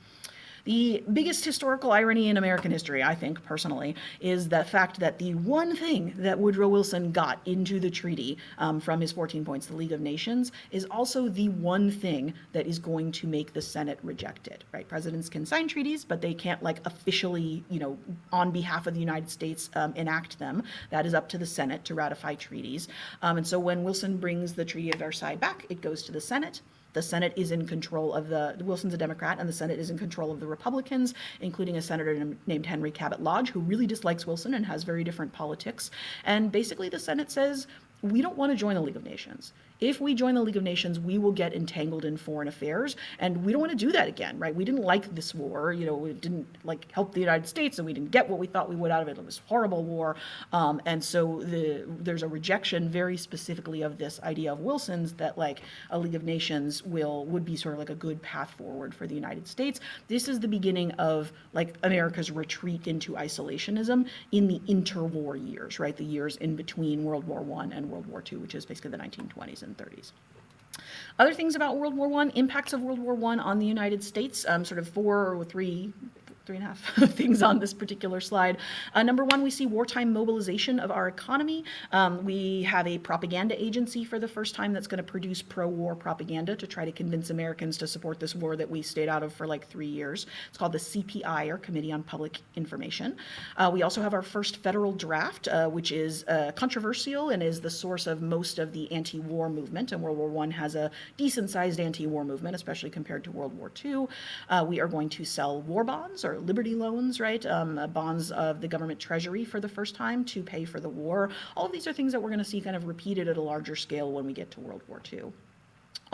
The biggest historical irony in American history, I think, personally, is the fact that the one thing that Woodrow Wilson got into the treaty from his 14 points, the League of Nations, is also the one thing that is going to make the Senate reject it, right? Presidents can sign treaties, but they can't, like, officially, on behalf of the United States, enact them. That is up to the Senate to ratify treaties. And so when Wilson brings the Treaty of Versailles back, it goes to the Senate. The Senate is in control of Wilson's a Democrat, and the Senate is in control of the Republicans, including a senator named Henry Cabot Lodge, who really dislikes Wilson and has very different politics. And basically the Senate says, we don't want to join the League of Nations. If we join the League of Nations, we will get entangled in foreign affairs, and we don't want to do that again, right? We didn't like this war. It didn't help the United States, and we didn't get what we thought we would out of it. It was a horrible war. And so there's a rejection very specifically of this idea of Wilson's that a League of Nations would be sort of like a good path forward for the United States. This is the beginning of America's retreat into isolationism in the interwar years, right? The years in between World War I and World War II, which is basically the 1920s and 30s. Other things about World War I, impacts of World War I on the United States, sort of 4 or 3 3.5 things on this particular slide. Number one, we see wartime mobilization of our economy. We have a propaganda agency for the first time that's going to produce pro-war propaganda to try to convince Americans to support this war that we stayed out of for like 3 years. It's called the CPI, or Committee on Public Information. We also have our first federal draft, which is controversial and is the source of most of the anti-war movement. And World War I has a decent-sized anti-war movement, especially compared to World War II. We are going to sell war bonds, or Liberty loans, right? Bonds of the government treasury for the first time to pay for the war. All of these are things that we're going to see kind of repeated at a larger scale when we get to World War II.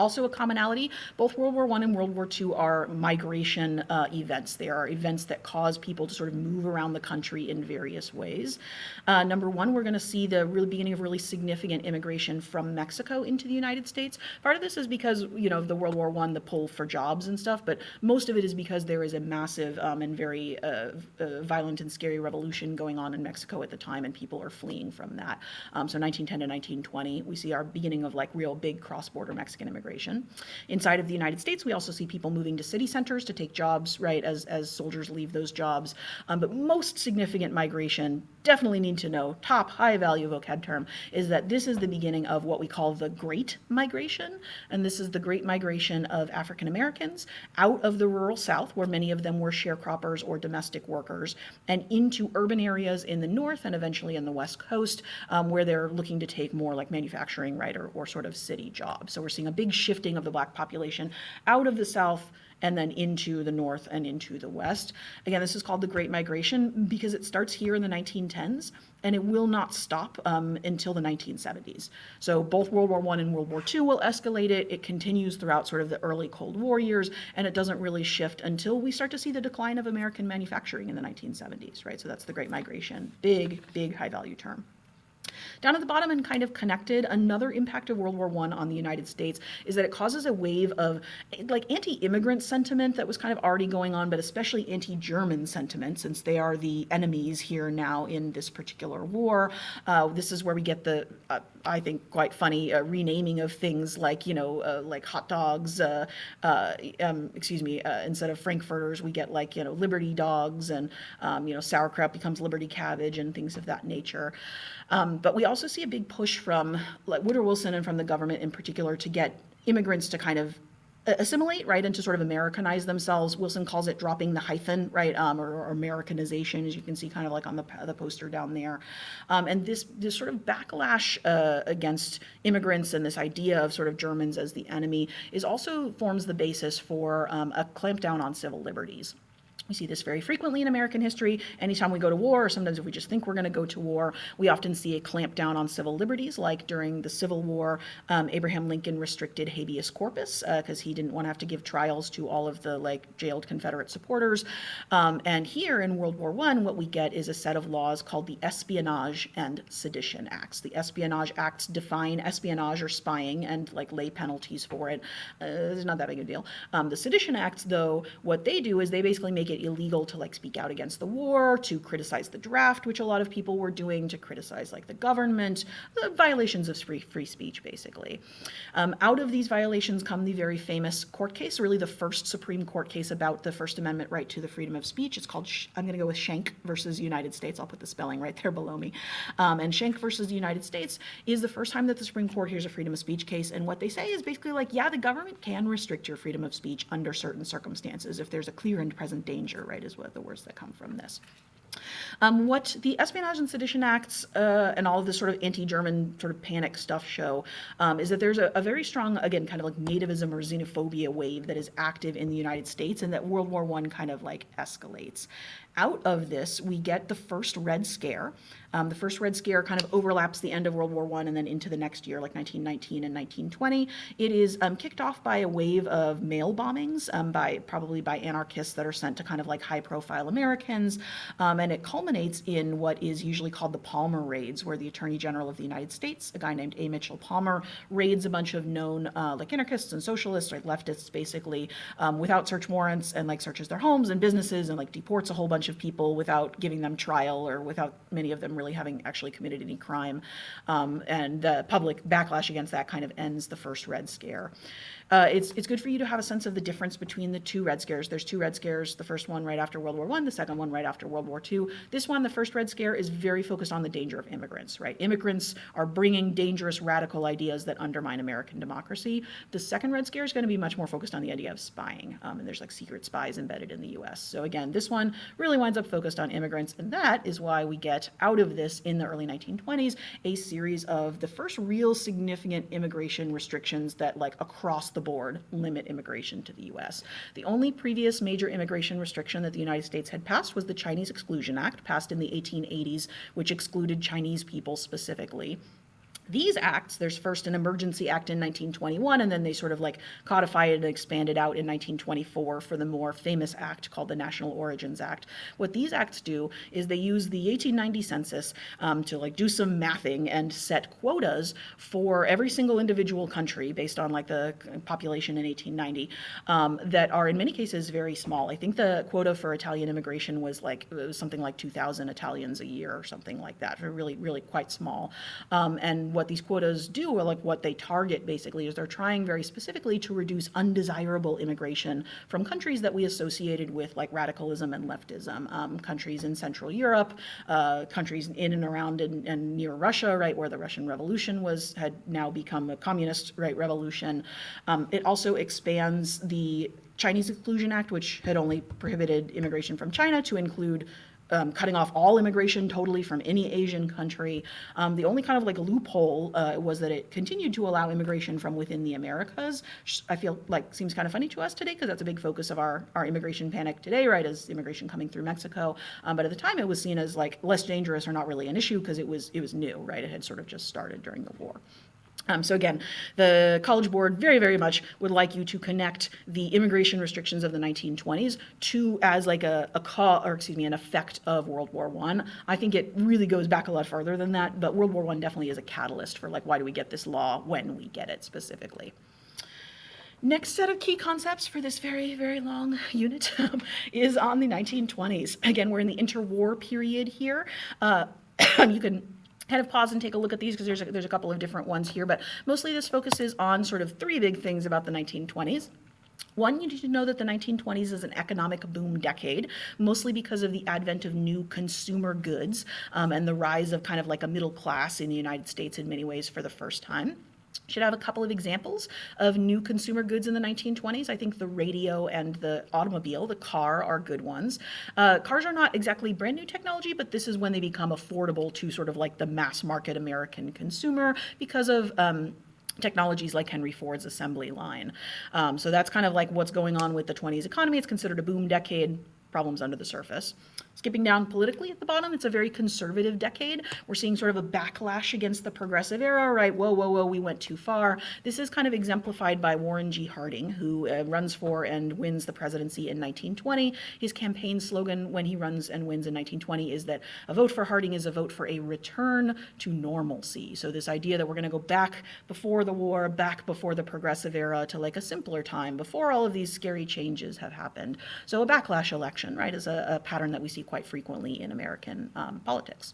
Also a commonality, both World War I and World War II are migration events. They are events that cause people to sort of move around the country in various ways. Number one, we're going to see the really beginning of really significant immigration from Mexico into the United States. Part of this is because, you know, the World War I, the pull for jobs and stuff, but most of it is because there is a massive and very violent and scary revolution going on in Mexico at the time, and people are fleeing from that. So 1910 to 1920, we see our beginning of like real big cross-border Mexican immigration. Inside of the United States, we also see people moving to city centers to take jobs, right, as soldiers leave those jobs. But most significant migration, definitely need to know, top high value vocab term, is that this is the beginning of what we call the Great Migration. And this is the Great Migration of African Americans out of the rural South, where many of them were sharecroppers or domestic workers, and into urban areas in the North and eventually in the West Coast, where they're looking to take more like manufacturing, right, or sort of city jobs. So we're seeing a big shifting of the Black population out of the South and then into the North and into the West. Again, this is called the Great Migration because it starts here in the 1910s and it will not stop until the 1970s. So both World War I and World War II will escalate it. It continues throughout sort of the early Cold War years, and it doesn't really shift until we start to see the decline of American manufacturing in the 1970s, right? So that's the Great Migration. Big, big high value term. Down at the bottom and kind of connected, another impact of World War I on the United States is that it causes a wave of like anti-immigrant sentiment that was kind of already going on, but especially anti-German sentiment, since they are the enemies here now in this particular war. This is where we get the, I think, quite funny renaming of things like, you know, like hot dogs, instead of Frankfurters, we get like, you know, Liberty dogs, and, you know, sauerkraut becomes Liberty cabbage and things of that nature. But we also see a big push from like Woodrow Wilson and from the government in particular to get immigrants to kind of assimilate, right, and to sort of Americanize themselves. Wilson calls it dropping the hyphen, right, or Americanization, as you can see kind of like on the poster down there. And this sort of backlash against immigrants and this idea of sort of Germans as the enemy is also forms the basis for a clampdown on civil liberties. We see this very frequently in American history. Anytime we go to war, or sometimes if we just think we're going to go to war, we often see a clampdown on civil liberties, like during the Civil War, Abraham Lincoln restricted habeas corpus because he didn't want to have to give trials to all of the like jailed Confederate supporters. And here in World War I, what we get is a set of laws called the Espionage and Sedition Acts. The Espionage Acts define espionage or spying and like lay penalties for it. It's not that big a deal. The Sedition Acts, though, what they do is they basically make it illegal to like speak out against the war, to criticize the draft, which a lot of people were doing, to criticize like the government, the violations of free speech, basically. Out of these violations come the very famous court case, really the first Supreme Court case about the First Amendment right to the freedom of speech. It's called, I'm going to go with Schenck versus United States. I'll put the spelling right there below me. And Schenck versus the United States is the first time that the Supreme Court hears a freedom of speech case. And what they say is basically like, yeah, the government can restrict your freedom of speech under certain circumstances if there's a clear and present danger, right, is what the words that come from this. What the Espionage and Sedition Acts and all of this sort of anti-German sort of panic stuff show is that there's a very strong, again, kind of like nativism or xenophobia wave that is active in the United States, and that World War I kind of like escalates. Out of this, we get the first Red Scare. The first Red Scare kind of overlaps the end of World War I and then into the next year, like 1919 and 1920. It is kicked off by a wave of mail bombings, probably by anarchists that are sent to kind of like high-profile Americans, and it culminates in what is usually called the Palmer Raids, where the Attorney General of the United States, a guy named A. Mitchell Palmer, raids a bunch of known like anarchists and socialists, like leftists, basically, without search warrants, and like searches their homes and businesses and like deports a whole bunch bunch of people without giving them trial or without many of them really having actually committed any crime. And the public backlash against that kind of ends the first Red Scare. It's good for you to have a sense of the difference between the two Red Scares. There's two Red Scares, the first one right after World War I, the second one right after World War II. This one, the first Red Scare, is very focused on the danger of immigrants, right? Immigrants are bringing dangerous radical ideas that undermine American democracy. The second Red Scare is going to be much more focused on the idea of spying, and there's like secret spies embedded in the US. So again, this one really winds up focused on immigrants, and that is why we get out of this in the early 1920s a series of the first real significant immigration restrictions that like across the board limit immigration to the US. The only previous major immigration restriction that the United States had passed was the Chinese Exclusion Act, passed in the 1880s, which excluded Chinese people specifically. These acts, there's first an Emergency Act in 1921, and then they sort of like codified and expanded out in 1924 for the more famous act called the National Origins Act. What these acts do is they use the 1890 census to like do some mathing and set quotas for every single individual country based on like the population in 1890 that are in many cases very small. I think the quota for Italian immigration was something like 2,000 Italians a year or something like that. Really, really quite small. And what these quotas do, or like what they target basically, is they're trying very specifically to reduce undesirable immigration from countries that we associated with like radicalism and leftism, countries in Central Europe, countries in and around and near Russia, right, where the Russian Revolution had now become a communist, right, revolution. It also expands the Chinese Exclusion Act, which had only prohibited immigration from China, to include cutting off all immigration totally from any Asian country. The only kind of like loophole was that it continued to allow immigration from within the Americas. I feel like seems kind of funny to us today because that's a big focus of our immigration panic today, right, as immigration coming through Mexico. But at the time it was seen as like less dangerous or not really an issue because it was new, right? It had sort of just started during the war. So again, the College Board very, very much would like you to connect the immigration restrictions of the 1920s to as like an effect of World War I. I think it really goes back a lot farther than that, but World War I definitely is a catalyst for like why do we get this law when we get it specifically. Next set of key concepts for this very, very long unit is on the 1920s. Again, we're in the interwar period here. You can kind of pause and take a look at these because there's a couple of different ones here, but mostly this focuses on sort of three big things about the 1920s. One, you need to know that the 1920s is an economic boom decade, mostly because of the advent of new consumer goods and the rise of kind of like a middle class in the United States in many ways for the first time. Should have a couple of examples of new consumer goods in the 1920s. I think the radio and the automobile, the car, are good ones. Cars are not exactly brand new technology, but this is when they become affordable to sort of like the mass market American consumer because of technologies like Henry Ford's assembly line. So that's kind of like what's going on with the 20s economy. It's considered a boom decade. Problems under the surface. Skipping down politically at the bottom, it's a very conservative decade. We're seeing sort of a backlash against the progressive era, right? Whoa, we went too far. This is kind of exemplified by Warren G. Harding, who runs for and wins the presidency in 1920. His campaign slogan when he runs and wins in 1920 is that a vote for Harding is a vote for a return to normalcy. So this idea that we're going to go back before the war, back before the progressive era to like a simpler time, before all of these scary changes have happened. So a backlash election, right, is a pattern that we see quite frequently in American politics.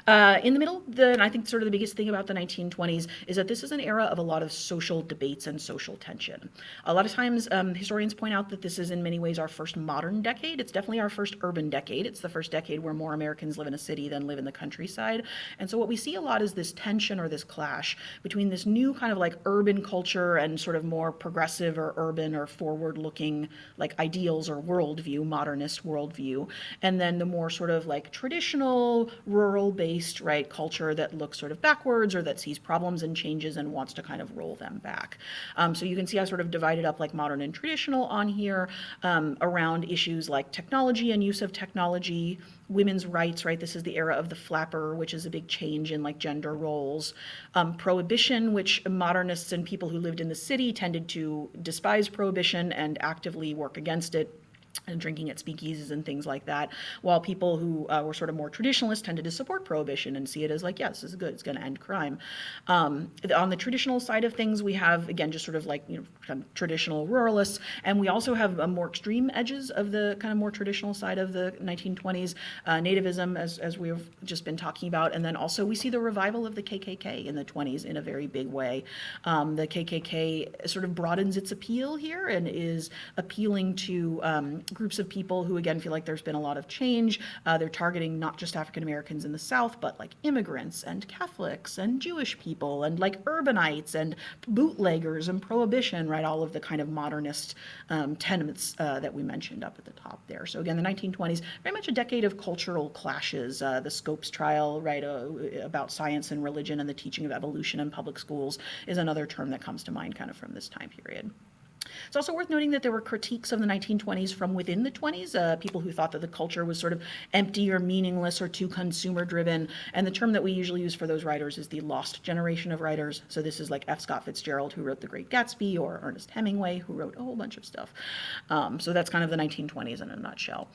In the middle, I think sort of the biggest thing about the 1920s is that this is an era of a lot of social debates and social tension. A lot of times historians point out that this is in many ways our first modern decade. It's definitely our first urban decade. It's the first decade where more Americans live in a city than live in the countryside. And so what we see a lot is this tension or this clash between this new kind of like urban culture and sort of more progressive or urban or forward-looking like ideals or worldview, modernist worldview, and then the more sort of like traditional, rural-based, right, culture that looks sort of backwards or that sees problems and changes and wants to kind of roll them back. So you can see I sort of divided up like modern and traditional on here around issues like technology and use of technology, women's rights, right? This is the era of the flapper, which is a big change in like gender roles. Prohibition, which modernists and people who lived in the city tended to despise prohibition and actively work against it. and drinking at speakeasies and things like that, while people who were sort of more traditionalists tended to support prohibition and see it as like, yeah, this is good, it's going to end crime. On the traditional side of things, we have, again, just sort of like, kind of traditional ruralists, and we also have more extreme edges of the kind of more traditional side of the 1920s, nativism, as we've just been talking about, and then also we see the revival of the KKK in the 20s in a very big way. The KKK sort of broadens its appeal here and is appealing to groups of people who, again, feel like there's been a lot of change. They're targeting not just African Americans in the South, but like immigrants and Catholics and Jewish people and like urbanites and bootleggers and prohibition, right? All of the kind of modernist tenets that we mentioned up at the top there. So again, the 1920s, very much a decade of cultural clashes. The Scopes trial, right, about science and religion and the teaching of evolution in public schools is another term that comes to mind kind of from this time period. It's also worth noting that there were critiques of the 1920s from within the 20s, people who thought that the culture was sort of empty or meaningless or too consumer-driven. And the term that we usually use for those writers is the lost generation of writers. So this is like F. Scott Fitzgerald, who wrote The Great Gatsby, or Ernest Hemingway, who wrote a whole bunch of stuff. So that's kind of the 1920s in a nutshell.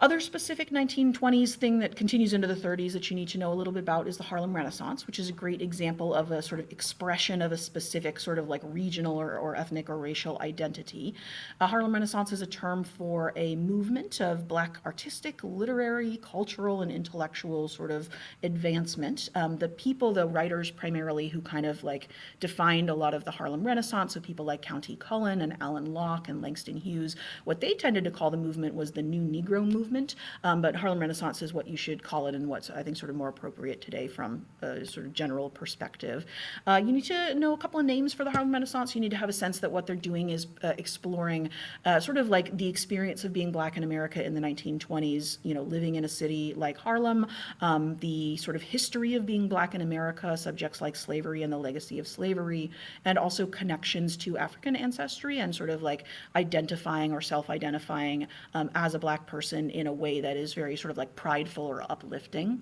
Other specific 1920s thing that continues into the 30s that you need to know a little bit about is the Harlem Renaissance, which is a great example of a sort of expression of a specific sort of like regional or ethnic or racial identity. Harlem Renaissance is a term for a movement of Black artistic, literary, cultural, and intellectual sort of advancement. The writers primarily who kind of like defined a lot of the Harlem Renaissance, so people like Countee Cullen and Alan Locke and Langston Hughes, what they tended to call the movement was the New Negro movement. But Harlem Renaissance is what you should call it and what's, I think, sort of more appropriate today from a sort of general perspective. You need to know a couple of names for the Harlem Renaissance. You need to have a sense that what they're doing is exploring sort of like the experience of being Black in America in the 1920s, living in a city like Harlem, the sort of history of being Black in America, subjects like slavery and the legacy of slavery, and also connections to African ancestry and sort of like identifying or self-identifying as a Black person in a way that is very sort of like prideful or uplifting.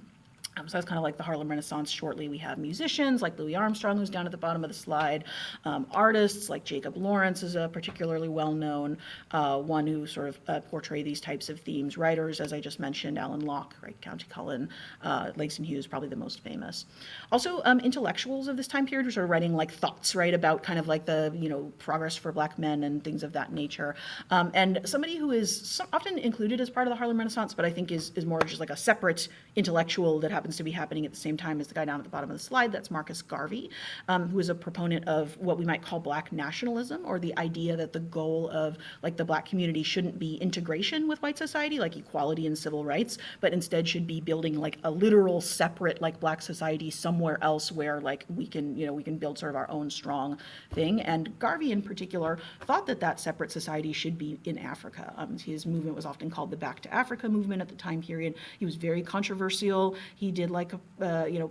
So that's kind of like the Harlem Renaissance. Shortly, we have musicians like Louis Armstrong, who's down at the bottom of the slide. Artists like Jacob Lawrence is a particularly well-known one who sort of portray these types of themes. Writers, as I just mentioned, Alan Locke, right, Countee Cullen, Langston Hughes, probably the most famous. Also, intellectuals of this time period were sort of writing like thoughts, right, about kind of like the progress for Black men and things of that nature. And somebody who is often included as part of the Harlem Renaissance, but I think is more just like a separate intellectual that happens to be happening at the same time as the guy down at the bottom of the slide. That's Marcus Garvey, who is a proponent of what we might call Black nationalism, or the idea that the goal of like the Black community shouldn't be integration with white society, like equality and civil rights, but instead should be building like a literal separate like Black society somewhere else where like we can build sort of our own strong thing. And Garvey in particular thought that separate society should be in Africa. His movement was often called the Back to Africa movement at the time period. He was very controversial. He did like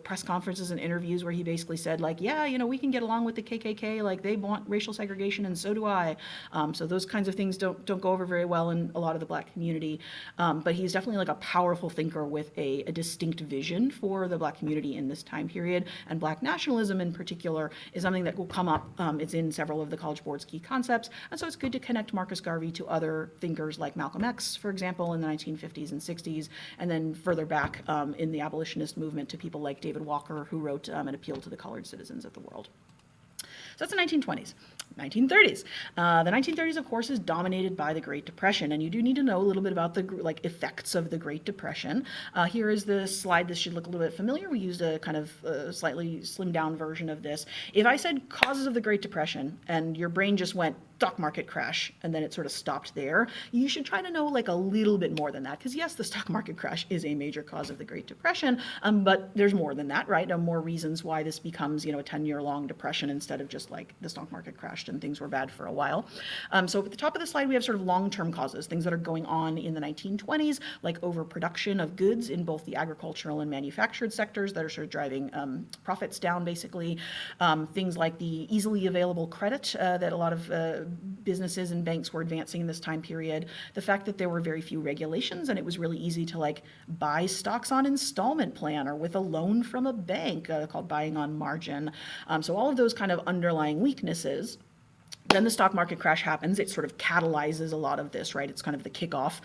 press conferences and interviews where he basically said like, yeah, we can get along with the KKK, like they want racial segregation and so do I. So those kinds of things don't go over very well in a lot of the Black community. But he's definitely like a powerful thinker with a distinct vision for the Black community in this time period. And Black nationalism in particular is something that will come up. It's in several of the College Board's key concepts. And so it's good to connect Marcus Garvey to other thinkers like Malcolm X, for example, in the 1950s and 60s, and then further back in the abolitionist movement to people like David Walker, who wrote an appeal to the colored citizens of the world. So that's the 1920s. 1930s. The 1930s, of course, is dominated by the Great Depression, and you do need to know a little bit about the effects of the Great Depression. Here is the slide. This should look a little bit familiar. We used a kind of slightly slimmed down version of this. If I said causes of the Great Depression, and your brain just went stock market crash, and then it sort of stopped there, you should try to know like a little bit more than that, because yes, the stock market crash is a major cause of the Great Depression, but there's more than that, right? More reasons why this becomes, a 10-year-long depression instead of just like the stock market crashed and things were bad for a while. So at the top of the slide, we have sort of long-term causes, things that are going on in the 1920s, like overproduction of goods in both the agricultural and manufactured sectors that are sort of driving profits down, basically. Things like the easily available credit that a lot of businesses and banks were advancing in this time period, the fact that there were very few regulations and it was really easy to like buy stocks on installment plan or with a loan from a bank called buying on margin. So all of those kind of underlying weaknesses Then the stock market crash happens. It sort of catalyzes a lot of this, right? It's kind of the kickoff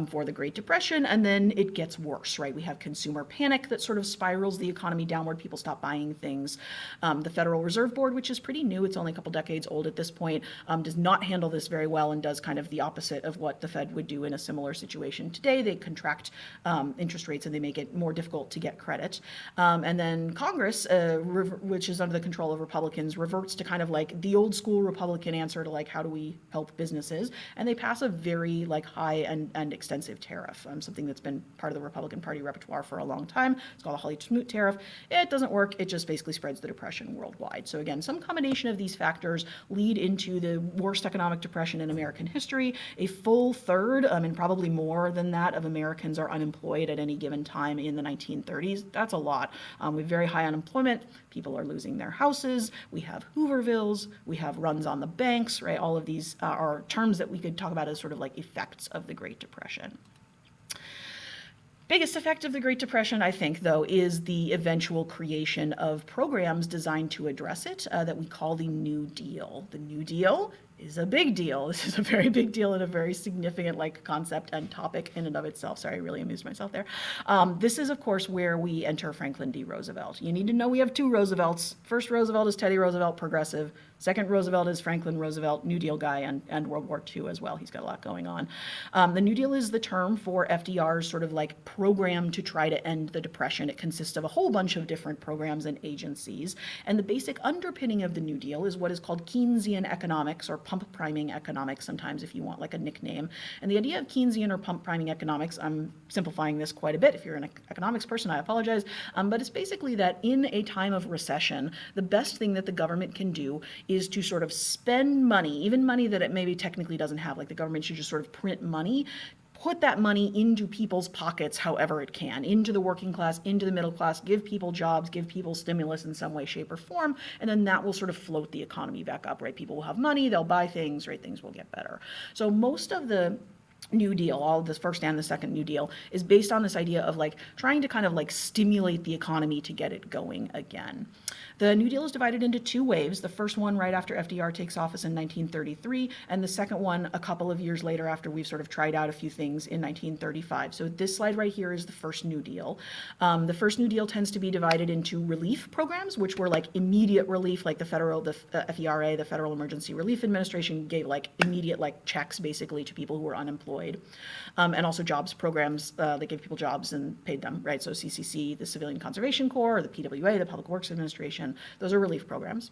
for the Great Depression, and then it gets worse, right? We have consumer panic that sort of spirals the economy downward. People stop buying things. The Federal Reserve Board, which is pretty new, it's only a couple decades old at this point, does not handle this very well and does kind of the opposite of what the Fed would do in a similar situation today. They contract interest rates and they make it more difficult to get credit. And then Congress, which is under the control of Republicans, reverts to kind of like the old school Republican answer to like how do we help businesses, and they pass a very like high and extensive tariff, something that's been part of the Republican Party repertoire for a long time. It's called a Hawley-Smoot tariff. It doesn't work. It just basically spreads the depression worldwide. So again, some combination of these factors lead into the worst economic depression in American history. A full third, and probably more than that, of Americans are unemployed at any given time in the 1930s. That's a lot. We have very high unemployment. People are losing their houses. We have Hoovervilles. We have runs on the banks, right? All of these are terms that we could talk about as sort of like effects of the Great Depression. Biggest effect of the Great Depression, I think, though, is the eventual creation of programs designed to address it that we call the New Deal. The New Deal is a big deal. This is a very big deal and a very significant like concept and topic in and of itself. Sorry, I really amused myself there. This is, of course, where we enter Franklin D. Roosevelt. You need to know we have two Roosevelts. First Roosevelt is Teddy Roosevelt, progressive. Second Roosevelt is Franklin Roosevelt, New Deal guy, and World War II as well. He's got a lot going on. The New Deal is the term for FDR's sort of like program to try to end the Depression. It consists of a whole bunch of different programs and agencies. And the basic underpinning of the New Deal is what is called Keynesian economics, or pump priming economics sometimes if you want like a nickname. And the idea of Keynesian or pump priming economics, I'm simplifying this quite a bit. If you're an economics person, I apologize. But it's basically that in a time of recession, the best thing that the government can do is to sort of spend money, even money that it maybe technically doesn't have, like the government should just sort of print money, put that money into people's pockets however it can, into the working class, into the middle class, give people jobs, give people stimulus in some way, shape, or form, and then that will sort of float the economy back up, right? People will have money, they'll buy things, right? Things will get better. So most of the New Deal, all of this first and the second New Deal, is based on this idea of like trying to kind of like stimulate the economy to get it going again. The New Deal is divided into two waves. The first one right after FDR takes office in 1933, and the second one a couple of years later after we've sort of tried out a few things in 1935. So this slide right here is the first New Deal. The first New Deal tends to be divided into relief programs, which were like immediate relief, like the FERA, the Federal Emergency Relief Administration, gave like immediate like checks basically to people who were unemployed. And also jobs programs, they gave people jobs and paid them, right? So CCC, the Civilian Conservation Corps, or the PWA, the Public Works Administration, those are relief programs.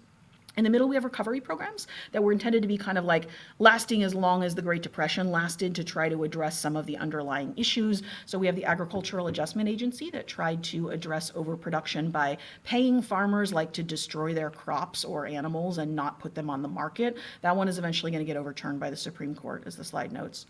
In the middle, we have recovery programs that were intended to be kind of like lasting as long as the Great Depression lasted, to try to address some of the underlying issues. So we have the Agricultural Adjustment Agency that tried to address overproduction by paying farmers like to destroy their crops or animals and not put them on the market. That one is eventually going to get overturned by the Supreme Court, as the slide notes.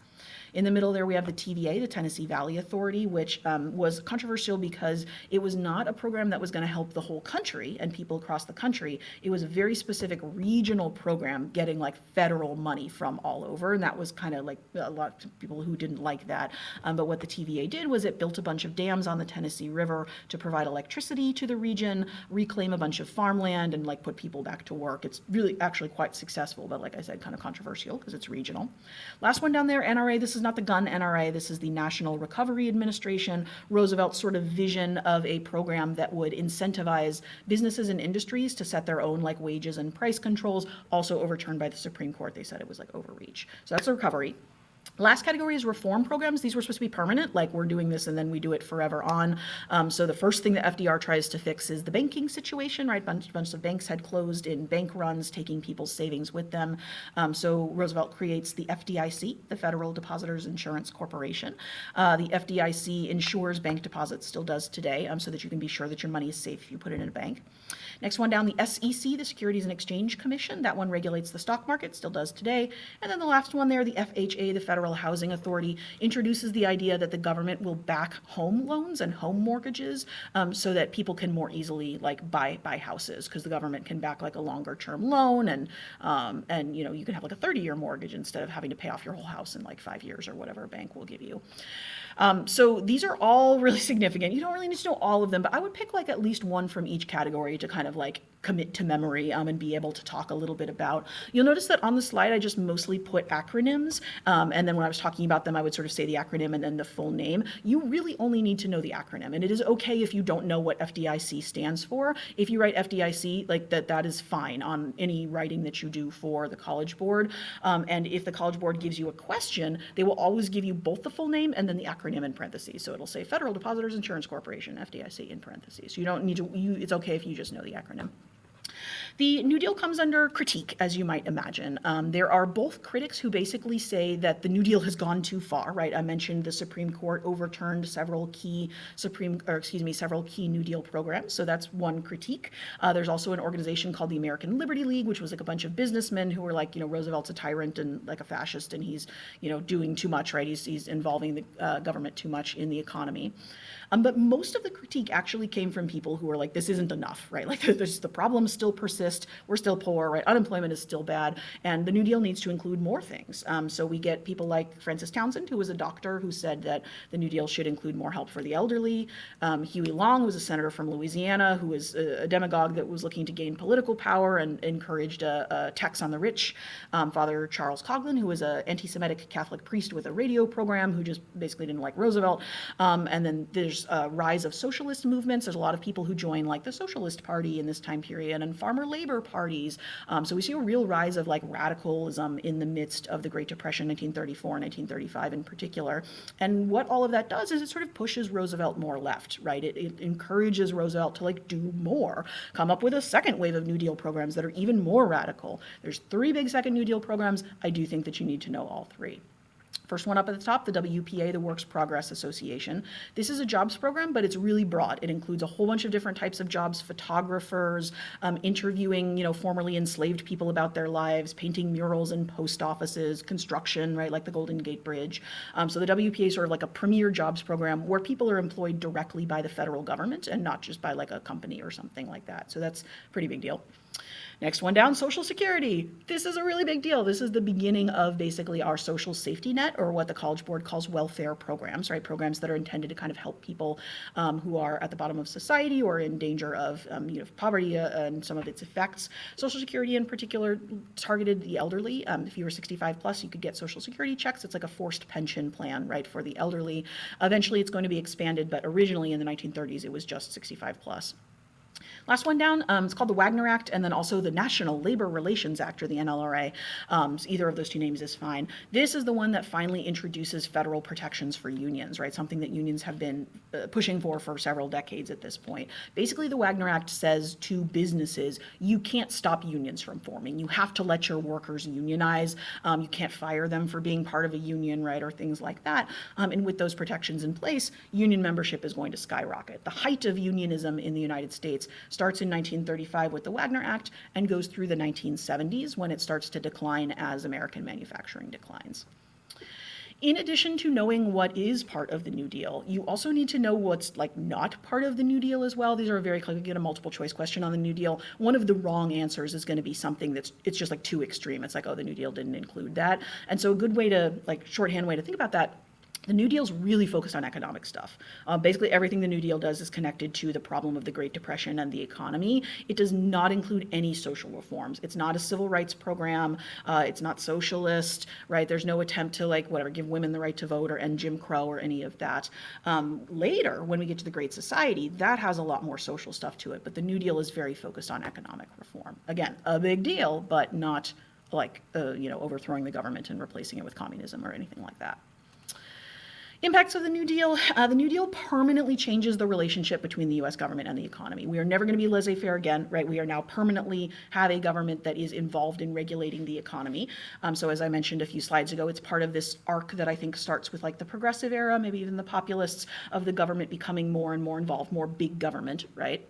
In the middle there, we have the TVA, the Tennessee Valley Authority, which was controversial because it was not a program that was going to help the whole country and people across the country. It was a very specific regional program getting like federal money from all over, and that was kind of like a lot of people who didn't like that. But what the TVA did was it built a bunch of dams on the Tennessee River to provide electricity to the region, reclaim a bunch of farmland, and like put people back to work. It's really actually quite successful, but like I said, kind of controversial because it's regional. Last one down there, NRA. This is not the gun NRA, this is the National Recovery Administration. Roosevelt's sort of vision of a program that would incentivize businesses and industries to set their own like wages and price controls, also overturned by the Supreme Court. They said it was like overreach. So that's the recovery. Last category is reform programs. These were supposed to be permanent, like we're doing this and then we do it forever on. So the first thing that FDR tries to fix is the banking situation, right? Bunch of banks had closed in bank runs, taking people's savings with them. So Roosevelt creates the FDIC, the Federal Depositors Insurance Corporation. The FDIC insures bank deposits, still does today, so that you can be sure that your money is safe if you put it in a bank. Next one down, the SEC, the Securities and Exchange Commission. That one regulates the stock market, still does today. And then the last one there, the FHA, the Federal Federal Housing Authority introduces the idea that the government will back home loans and home mortgages so that people can more easily like buy houses, because the government can back like a longer term loan, and you know, you can have like a 30-year mortgage instead of having to pay off your whole house in like 5 years or whatever a bank will give you. So these are all really significant. You don't really need to know all of them, but I would pick like at least one from each category to kind of like commit to memory and be able to talk a little bit about. You'll notice that on the slide I just mostly put acronyms, and then when I was talking about them I would sort of say the acronym and then the full name. You really only need to know the acronym, and it is okay if you don't know what FDIC stands for. If you write FDIC, like that is fine on any writing that you do for the College Board, and if the College Board gives you a question, they will always give you both the full name and then the acronym in parentheses. So it'll say Federal Depositors Insurance Corporation, FDIC, in parentheses. You don't need to, it's okay if you just know the acronym. The New Deal comes under critique, as you might imagine. There are both critics who basically say that the New Deal has gone too far, right? I mentioned the Supreme Court overturned several key New Deal programs, so that's one critique. There's also an organization called the American Liberty League, which was like a bunch of businessmen who were like, you know, Roosevelt's a tyrant and like a fascist, and he's, you know, doing too much, right? He's involving the government too much in the economy. But most of the critique actually came from people who were like, this isn't enough, right? Like the problems still persist, we're still poor, right? Unemployment is still bad, and the New Deal needs to include more things. So we get people like Francis Townsend, who was a doctor, who said that the New Deal should include more help for the elderly. Huey Long was a senator from Louisiana who was a demagogue that was looking to gain political power and encouraged a tax on the rich. Father Charles Coughlin, who was an anti-Semitic Catholic priest with a radio program who just basically didn't like Roosevelt. And then there's a rise of socialist movements. There's a lot of people who join like the Socialist Party in this time period and farmer labor parties. So we see a real rise of like radicalism in the midst of the Great Depression, 1934 and 1935 in particular. And what all of that does is it sort of pushes Roosevelt more left, right? It encourages Roosevelt to like do more, come up with a second wave of New Deal programs that are even more radical. There's 3 big second New Deal programs. I do think that you need to know all 3. First one up at the top, the WPA, the Works Progress Association. This is a jobs program, but it's really broad. It includes a whole bunch of different types of jobs: photographers, interviewing, you know, formerly enslaved people about their lives, painting murals in post offices, construction, right, like the Golden Gate Bridge. So the WPA is sort of like a premier jobs program where people are employed directly by the federal government and not just by like a company or something like that. So that's a pretty big deal. Next one down, Social Security. This is a really big deal. This is the beginning of basically our social safety net, or what the College Board calls welfare programs, right? Programs that are intended to kind of help people who are at the bottom of society or in danger of poverty and some of its effects. Social Security in particular targeted the elderly. If you were 65 plus, you could get Social Security checks. It's like a forced pension plan, right, for the elderly. Eventually it's going to be expanded, but originally in the 1930s it was just 65 plus. Last one down, it's called the Wagner Act, and then also the National Labor Relations Act, or the NLRA. So either of those 2 names is fine. This is the one that finally introduces federal protections for unions, right? Something that unions have been pushing for several decades at this point. Basically, the Wagner Act says to businesses, you can't stop unions from forming. You have to let your workers unionize. You can't fire them for being part of a union, right, or things like that. And with those protections in place, union membership is going to skyrocket. The height of unionism in the United States starts in 1935 with the Wagner Act and goes through the 1970s when it starts to decline as American manufacturing declines. In addition to knowing what is part of the New Deal, you also need to know what's like not part of the New Deal as well. These are very clear. You get a multiple choice question on the New Deal. One of the wrong answers is going to be something it's just like too extreme. It's like, oh, the New Deal didn't include that. And so a good way to, like, shorthand way to think about that, the New Deal's really focused on economic stuff. Basically, everything the New Deal does is connected to the problem of the Great Depression and the economy. It does not include any social reforms. It's not a civil rights program. It's not socialist, right? There's no attempt to, give women the right to vote or end Jim Crow or any of that. Later, when we get to the Great Society, that has a lot more social stuff to it, but the New Deal is very focused on economic reform. Again, a big deal, but not like, overthrowing the government and replacing it with communism or anything like that. Impacts of the New Deal. The New Deal permanently changes the relationship between the U.S. government and the economy. We are never going to be laissez-faire again, right? We are now permanently have a government that is involved in regulating the economy. So as I mentioned a few slides ago, it's part of this arc that I think starts with like the progressive era, maybe even the populists, of the government becoming more and more involved, more big government, right?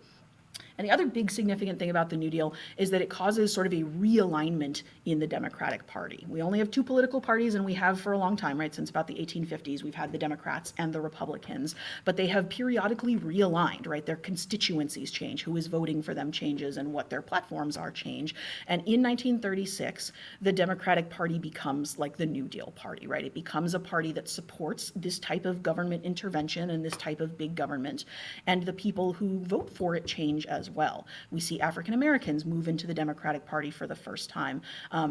And the other big significant thing about the New Deal is that it causes sort of a realignment in the Democratic Party. We only have two political parties, and we have for a long time, right? Since about the 1850s, we've had the Democrats and the Republicans, but they have periodically realigned, right? Their constituencies change, who is voting for them changes, and what their platforms are change. And in 1936, the Democratic Party becomes like the New Deal Party, right? It becomes a party that supports this type of government intervention and this type of big government, and the people who vote for it change as well. We see African Americans move into the Democratic Party for the first time.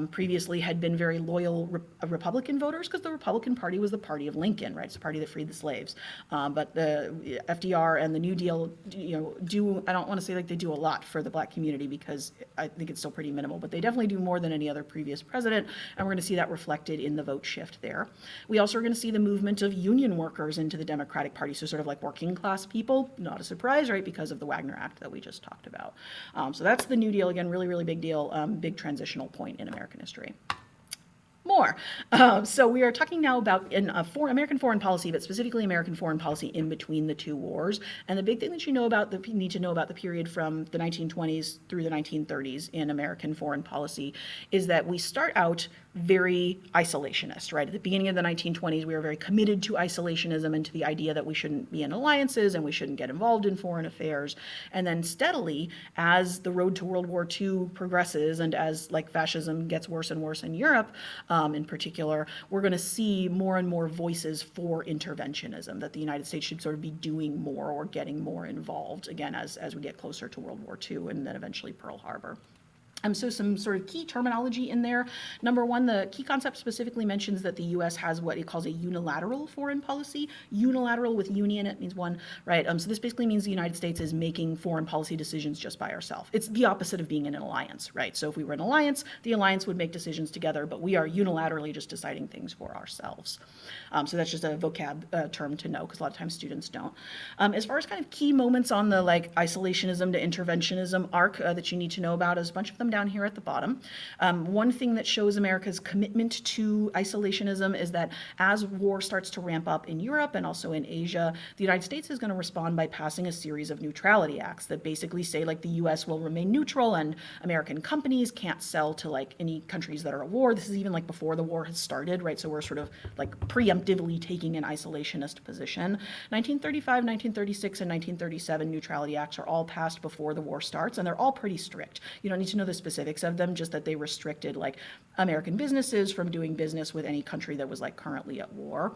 Previously had been very loyal Republican voters because the Republican Party was the party of Lincoln, right? It's the party that freed the slaves. But the FDR and the New Deal, I don't want to say like they do a lot for the Black community because I think it's still pretty minimal, but they definitely do more than any other previous president, and we're going to see that reflected in the vote shift there. We also are going to see the movement of union workers into the Democratic Party, so sort of like working class people, not a surprise, right, because of the Wagner Act that we just talked about. So that's the New Deal, again, really, really big deal, big transitional point in American history. More. So we are talking now about American foreign policy, but specifically American foreign policy in between the two wars. And the big thing that you need to know about the period from the 1920s through the 1930s in American foreign policy is that we start out very isolationist, right? At the beginning of the 1920s, we were very committed to isolationism and to the idea that we shouldn't be in alliances and we shouldn't get involved in foreign affairs. And then steadily, as the road to World War II progresses and as like fascism gets worse and worse in Europe, in particular, we're going to see more and more voices for interventionism, that the United States should sort of be doing more or getting more involved, again, as we get closer to World War II and then eventually Pearl Harbor. So some sort of key terminology in there. Number one, the key concept specifically mentions that the U.S. has what it calls a unilateral foreign policy. Unilateral with union, it means one, right? So this basically means the United States is making foreign policy decisions just by ourselves. It's the opposite of being in an alliance, right? So if we were in an alliance, the alliance would make decisions together, but we are unilaterally just deciding things for ourselves. So that's just a vocab term to know, because a lot of times students don't. As far as kind of key moments on the like isolationism to interventionism arc that you need to know about, is a bunch of them down here at the bottom. One thing that shows America's commitment to isolationism is that as war starts to ramp up in Europe and also in Asia, the United States is going to respond by passing a series of neutrality acts that basically say like the U.S. will remain neutral and American companies can't sell to like any countries that are at war. This is even like before the war has started, right? So we're sort of like preemptively taking an isolationist position. 1935, 1936, and 1937 neutrality acts are all passed before the war starts, and they're all pretty strict. You don't need to know the specifics of them, just that they restricted like American businesses from doing business with any country that was like currently at war.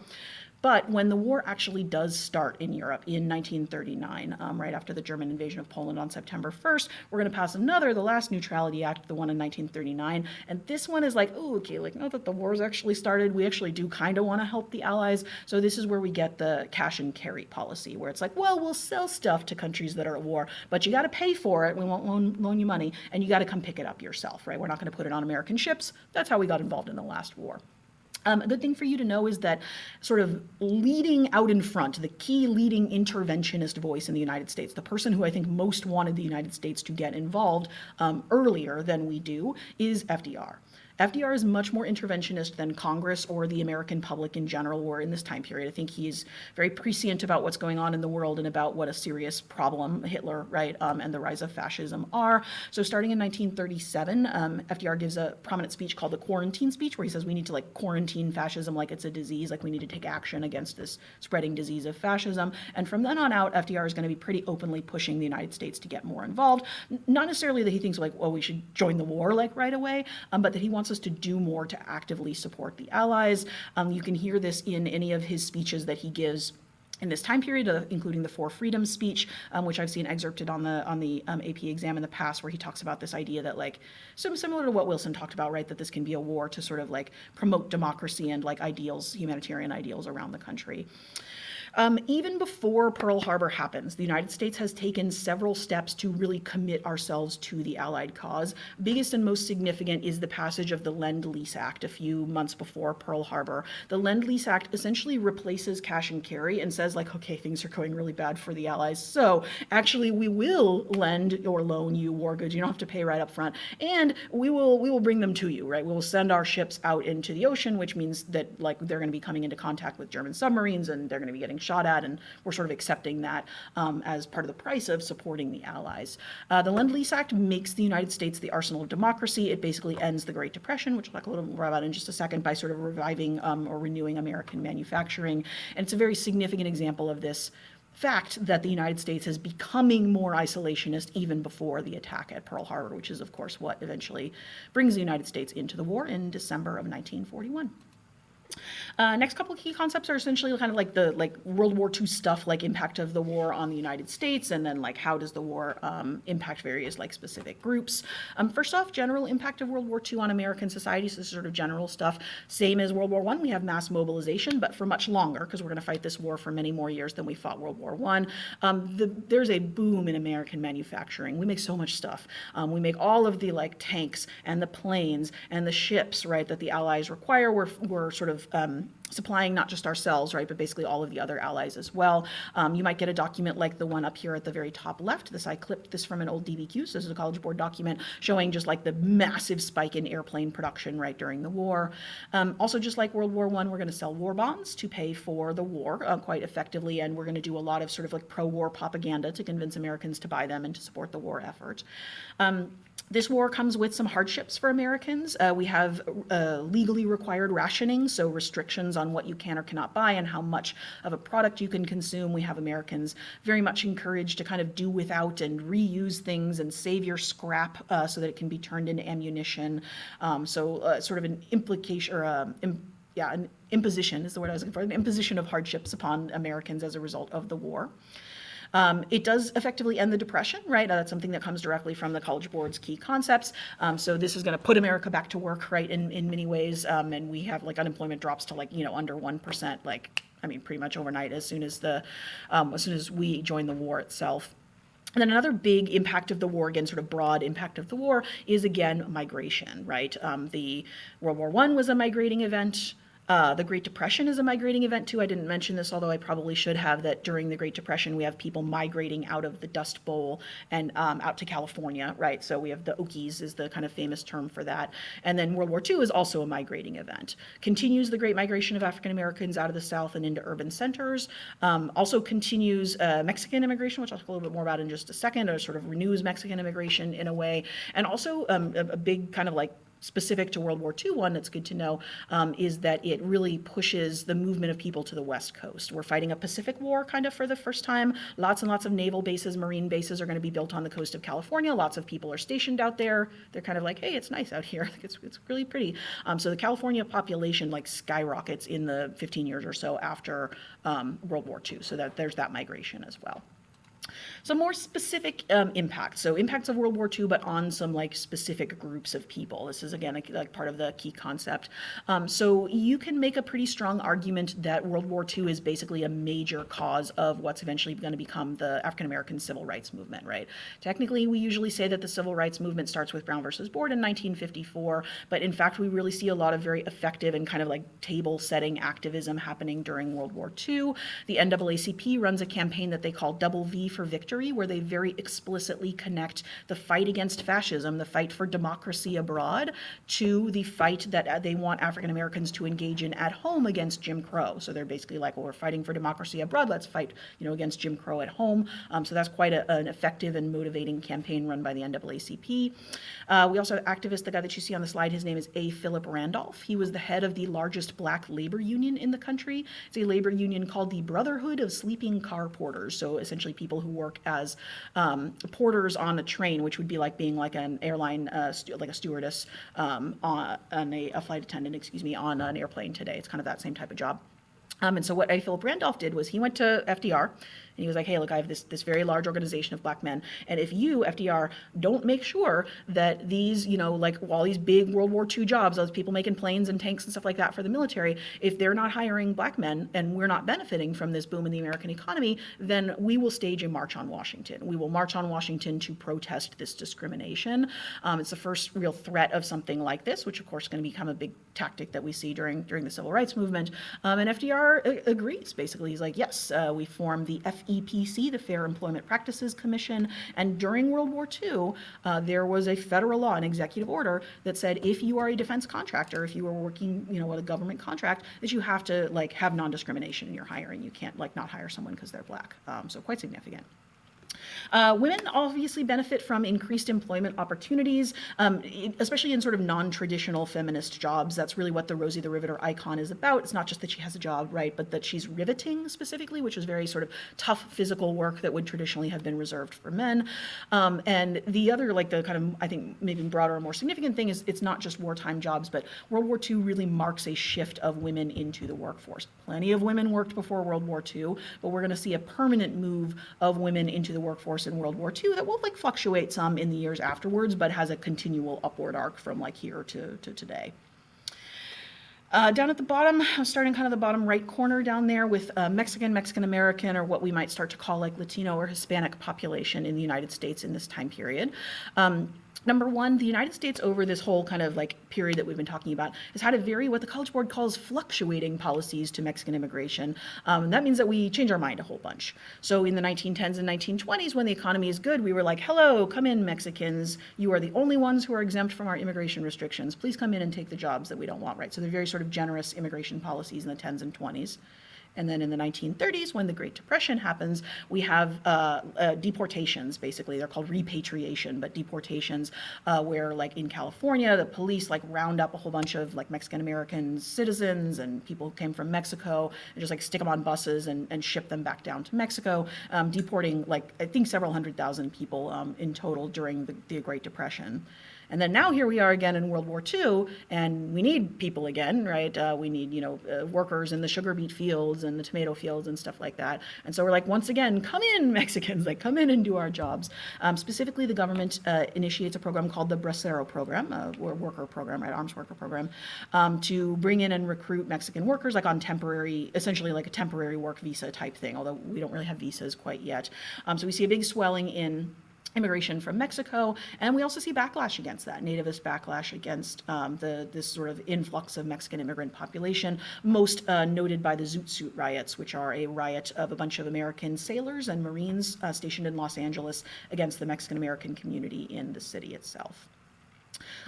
But when the war actually does start in Europe in 1939, right after the German invasion of Poland on September 1st, we're going to pass the last neutrality act, the one in 1939. And this one is like, oh, okay, like now that the war's actually started, we actually do kind of want to help the Allies. So this is where we get the cash and carry policy, where it's like, well, we'll sell stuff to countries that are at war, but you got to pay for it. We won't loan you money, and you got to come pick it up yourself, right? We're not going to put it on American ships. That's how we got involved in the last war. A good thing for you to know is that sort of leading out in front, the key leading interventionist voice in the United States, the person who I think most wanted the United States to get involved earlier than we do, is FDR. FDR is much more interventionist than Congress or the American public in general were in this time period. I think he's very prescient about what's going on in the world and about what a serious problem Hitler, right, and the rise of fascism are. So starting in 1937, FDR gives a prominent speech called the Quarantine Speech, where he says we need to like quarantine fascism like it's a disease, like we need to take action against this spreading disease of fascism. And from then on out, FDR is going to be pretty openly pushing the United States to get more involved. Not necessarily that he thinks like, well, we should join the war like right away, but that he wants us to do more to actively support the Allies. You can hear this in any of his speeches that he gives in this time period, including the Four Freedoms speech, which I've seen excerpted on the AP exam in the past, where he talks about this idea that like, similar to what Wilson talked about, right, that this can be a war to sort of like promote democracy and like ideals, humanitarian ideals around the country. Even before Pearl Harbor happens, the United States has taken several steps to really commit ourselves to the Allied cause. Biggest and most significant is the passage of the Lend-Lease Act a few months before Pearl Harbor. The Lend-Lease Act essentially replaces cash and carry and says like, okay, things are going really bad for the Allies, so actually we will lend or loan you war goods. You don't have to pay right up front, and we will bring them to you, right? We will send our ships out into the ocean, which means that like they're going to be coming into contact with German submarines and they're going to be getting shot at, and we're sort of accepting that as part of the price of supporting the Allies. The Lend-Lease Act makes the United States the arsenal of democracy. It basically ends the Great Depression, which we'll talk a little more about in just a second, by sort of reviving or renewing American manufacturing. And it's a very significant example of this fact that the United States is becoming more isolationist even before the attack at Pearl Harbor, which is, of course, what eventually brings the United States into the war in December of 1941. Next couple of key concepts are essentially kind of like the World War II stuff, like impact of the war on the United States, and then like how does the war impact various like specific groups. First off, general impact of World War II on American society. So this is sort of general stuff. Same as World War I, we have mass mobilization, but for much longer, because we're going to fight this war for many more years than we fought World War I. There's a boom in American manufacturing. We make so much stuff. We make all of the like tanks and the planes and the ships, right, that the Allies require. We're sort of supplying not just ourselves, right, but basically all of the other allies as well. You might get a document like the one up here at the very top left. I clipped this from an old DBQ, so this is a College Board document showing just like the massive spike in airplane production right during the war. Also, just like World War I, we're going to sell war bonds to pay for the war quite effectively, and we're going to do a lot of sort of like pro-war propaganda to convince Americans to buy them and to support the war effort. This war comes with some hardships for Americans. We have legally required rationing, so restrictions on what you can or cannot buy and how much of a product you can consume. We have Americans very much encouraged to kind of do without and reuse things and save your scrap so that it can be turned into ammunition. Sort of an implication or an imposition is the word I was looking for, an imposition of hardships upon Americans as a result of the war. It does effectively end the Depression, right? That's something that comes directly from the College Board's key concepts. So this is going to put America back to work, right, in many ways. And we have like unemployment drops to like, under 1%, like, I mean, pretty much overnight as soon as we join the war itself. And then another big impact of the war, again, sort of broad impact of the war, is again migration, right? The World War I was a migrating event. The Great Depression is a migrating event too. I didn't mention this, although I probably should have, that during the Great Depression we have people migrating out of the Dust Bowl and out to California, right? So we have the Okies is the kind of famous term for that. And then World War II is also a migrating event. Continues the great migration of African Americans out of the South and into urban centers. Also continues Mexican immigration, which I'll talk a little bit more about in just a second, or sort of renews Mexican immigration in a way. And also a big kind of like specific to World War II one that's good to know is that it really pushes the movement of people to the West Coast. We're fighting a Pacific War kind of for the first time. Lots and lots of naval bases, marine bases are going to be built on the coast of California. Lots of people are stationed out there. They're kind of like, hey, it's nice out here. It's really pretty. So the California population like skyrockets in the 15 years or so after World War II. So that there's that migration as well. Some more specific impacts. So impacts of World War II, but on some like specific groups of people. This is again like part of the key concept. So you can make a pretty strong argument that World War II is basically a major cause of what's eventually going to become the African American civil rights movement, right? Technically, we usually say that the civil rights movement starts with Brown versus Board in 1954, but in fact, we really see a lot of very effective and kind of like table-setting activism happening during World War II. The NAACP runs a campaign that they call Double V for Victory, where they very explicitly connect the fight against fascism, the fight for democracy abroad, to the fight that they want African Americans to engage in at home against Jim Crow. So they're basically like, well, we're fighting for democracy abroad, let's fight, against Jim Crow at home. So that's quite an effective and motivating campaign run by the NAACP. We also have activists, the guy that you see on the slide, his name is A. Philip Randolph. He was the head of the largest black labor union in the country. It's a labor union called the Brotherhood of Sleeping Car Porters. So essentially people who work as porters on a train, which would be like being like an airline, like a stewardess on a flight attendant, on an airplane today. It's kind of that same type of job. And so what A. Philip Randolph did was he went to FDR and he was like, hey, look, I have this very large organization of black men. And if you, FDR, don't make sure that these, like all these big World War II jobs, those people making planes and tanks and stuff like that for the military, if they're not hiring black men and we're not benefiting from this boom in the American economy, then we will stage a march on Washington. We will march on Washington to protest this discrimination. It's the first real threat of something like this, which of course is going to become a big tactic that we see during the civil rights movement. And FDR agrees, basically. He's like, yes, we form the FEPC, the Fair Employment Practices Commission. And during World War II, there was a federal law, an executive order, that said if you are a defense contractor, if you are working, with a government contract, that you have to have non-discrimination in your hiring. You can't not hire someone because they're black. So quite significant. Women obviously benefit from increased employment opportunities, especially in sort of non-traditional feminist jobs. That's really what the Rosie the Riveter icon is about. It's not just that she has a job, right, but that she's riveting specifically, which is very sort of tough physical work that would traditionally have been reserved for men. And the other, the kind of, I think, maybe broader or more significant thing is it's not just wartime jobs, but World War II really marks a shift of women into the workforce. Plenty of women worked before World War II, but we're going to see a permanent move of women into the workforce in World War II that will fluctuate some in the years afterwards, but has a continual upward arc from here to today. Down at the bottom, starting kind of the bottom right corner down there with Mexican, Mexican-American, or what we might start to call Latino or Hispanic population in the United States in this time period. Number one, the United States over this whole kind of period that we've been talking about has had a very, what the College Board calls fluctuating policies to Mexican immigration. That means that we change our mind a whole bunch. So in the 1910s and 1920s, when the economy is good, we were like, hello, come in Mexicans. You are the only ones who are exempt from our immigration restrictions. Please come in and take the jobs that we don't want, right? So they're very sort of generous immigration policies in the 10s and 20s. And then in the 1930s, when the Great Depression happens, we have deportations, basically. They're called repatriation, but deportations where, in California, the police, round up a whole bunch of, Mexican-American citizens and people who came from Mexico and just, stick them on buses and ship them back down to Mexico, deporting, I think, several 100,000 people in total during the Great Depression. And then now here we are again in World War II, and we need people again, right? We need, workers in the sugar beet fields and the tomato fields and stuff like that. And so we're once again, come in, Mexicans, come in and do our jobs. Specifically, the government initiates a program called the Bracero program, or worker program, right, arms worker program, to bring in and recruit Mexican workers, on temporary, essentially a temporary work visa type thing, although we don't really have visas quite yet. So we see a big swelling in immigration from Mexico, and we also see backlash against that, nativist backlash against this sort of influx of Mexican immigrant population, most noted by the Zoot Suit riots, which are a riot of a bunch of American sailors and Marines stationed in Los Angeles against the Mexican-American community in the city itself.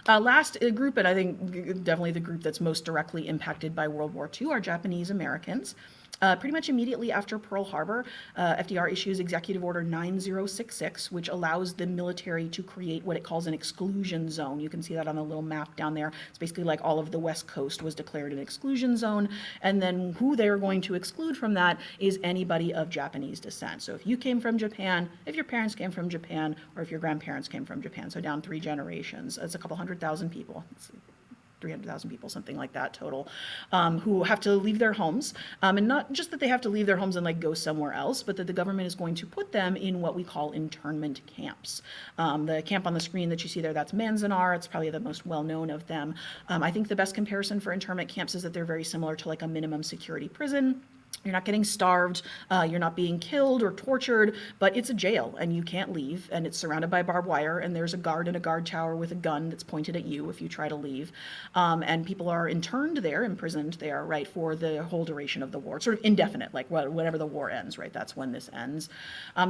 Last group, and I think definitely the group that's most directly impacted by World War II, are Japanese Americans. Pretty much immediately after Pearl Harbor, FDR issues Executive Order 9066, which allows the military to create what it calls an exclusion zone. You can see that on the little map down there. It's basically all of the West Coast was declared an exclusion zone, and then who they're going to exclude from that is anybody of Japanese descent. So if you came from Japan, if your parents came from Japan, or if your grandparents came from Japan, so down 3 generations, that's a couple 100,000 people. 300,000 people, something like that total, who have to leave their homes. And not just that they have to leave their homes and go somewhere else, but that the government is going to put them in what we call internment camps. The camp on the screen that you see there, that's Manzanar. It's probably the most well-known of them. I think the best comparison for internment camps is that they're very similar to a minimum security prison. You're not getting starved, you're not being killed or tortured, but it's a jail and you can't leave, and it's surrounded by barbed wire, and there's a guard in a guard tower with a gun that's pointed at you if you try to leave. And people are interned there, imprisoned there, right, for the whole duration of the war. It's sort of indefinite, whenever the war ends, right, that's when this ends.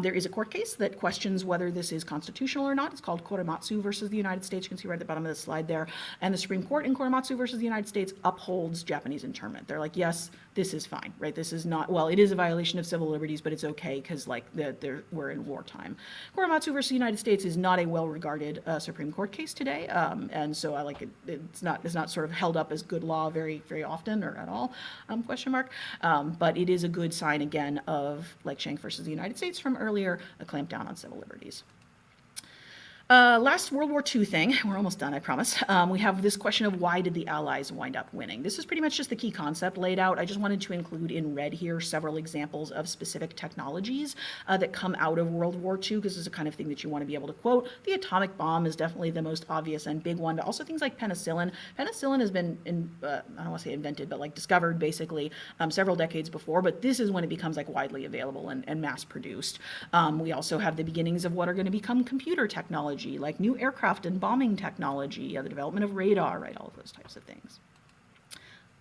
There is a court case that questions whether this is constitutional or not. It's called Korematsu versus the United States. You can see right at the bottom of the slide there. And the Supreme Court in Korematsu versus the United States upholds Japanese internment. They're like, yes, this is fine, right? This is not, well, it is a violation of civil liberties, but it's okay because we're in wartime. Korematsu versus the United States is not a well-regarded Supreme Court case today, and so I like it. It's not sort of held up as good law very, very often or at all, question mark. But it is a good sign again of, like Schenck versus the United States from earlier, a clampdown on civil liberties. Last World War II thing, we're almost done, I promise. We have this question of why did the Allies wind up winning? This is pretty much just the key concept laid out. I just wanted to include in red here several examples of specific technologies that come out of World War II, because this is the kind of thing that you want to be able to quote. The atomic bomb is definitely the most obvious and big one, but also things like penicillin. Penicillin has been, I don't want to say invented, but discovered basically several decades before, but this is when it becomes widely available and mass produced. We also have the beginnings of what are going to become computer technology, like new aircraft and bombing technology, the development of radar, right, all of those types of things.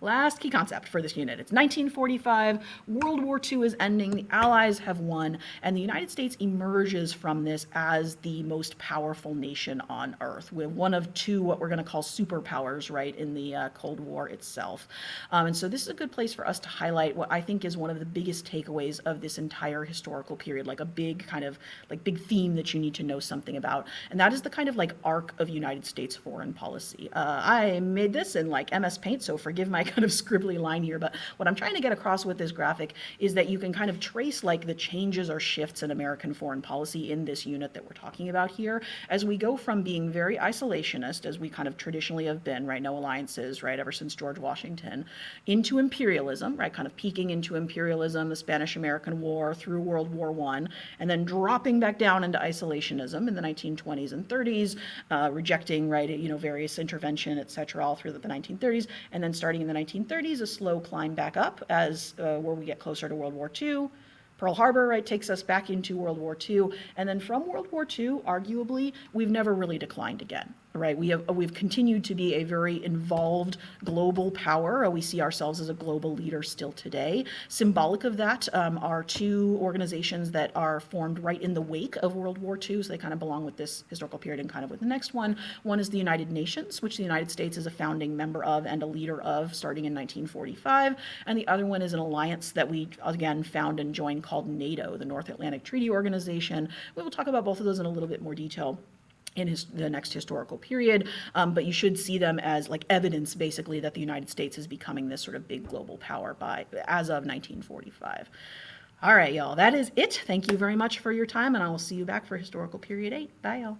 last key concept for this unit. It's 1945, World War II is ending, the Allies have won, and the United States emerges from this as the most powerful nation on Earth. We're one of two what we're going to call superpowers, right, in the Cold War itself. And so this is a good place for us to highlight what I think is one of the biggest takeaways of this entire historical period, like a big kind of like big theme that you need to know something about. And that is the kind of like arc of United States foreign policy. I made this in like MS Paint, so forgive my kind of scribbly line here, but what I'm trying to get across with this graphic is that you can kind of trace like the changes or shifts in American foreign policy in this unit that we're talking about here as we go from being very isolationist, as we kind of traditionally have been, right, no alliances, right, ever since George Washington, into imperialism, right, kind of peaking into imperialism, the Spanish-American War through World War I, and then dropping back down into isolationism in the 1920s and 30s, rejecting, right, various intervention, et cetera, all through the 1930s, and then starting in the 1930s, a slow climb back up as where we get closer to World War II. Pearl Harbor, right, takes us back into World War II, and then from World War II, arguably, we've never really declined again, right? We've continued to be a very involved global power. We see ourselves as a global leader still today. Symbolic of that are two organizations that are formed right in the wake of World War II, so they kind of belong with this historical period and kind of with the next one. One is the United Nations, which the United States is a founding member of and a leader of starting in 1945, and the other one is an alliance that we, again, found and joined called NATO, the North Atlantic Treaty Organization. We will talk about both of those in a little bit more detail in the next historical period, but you should see them as like evidence, basically, that the United States is becoming this sort of big global power as of 1945. All right, y'all, that is it. Thank you very much for your time, and I will see you back for historical period 8. Bye, y'all.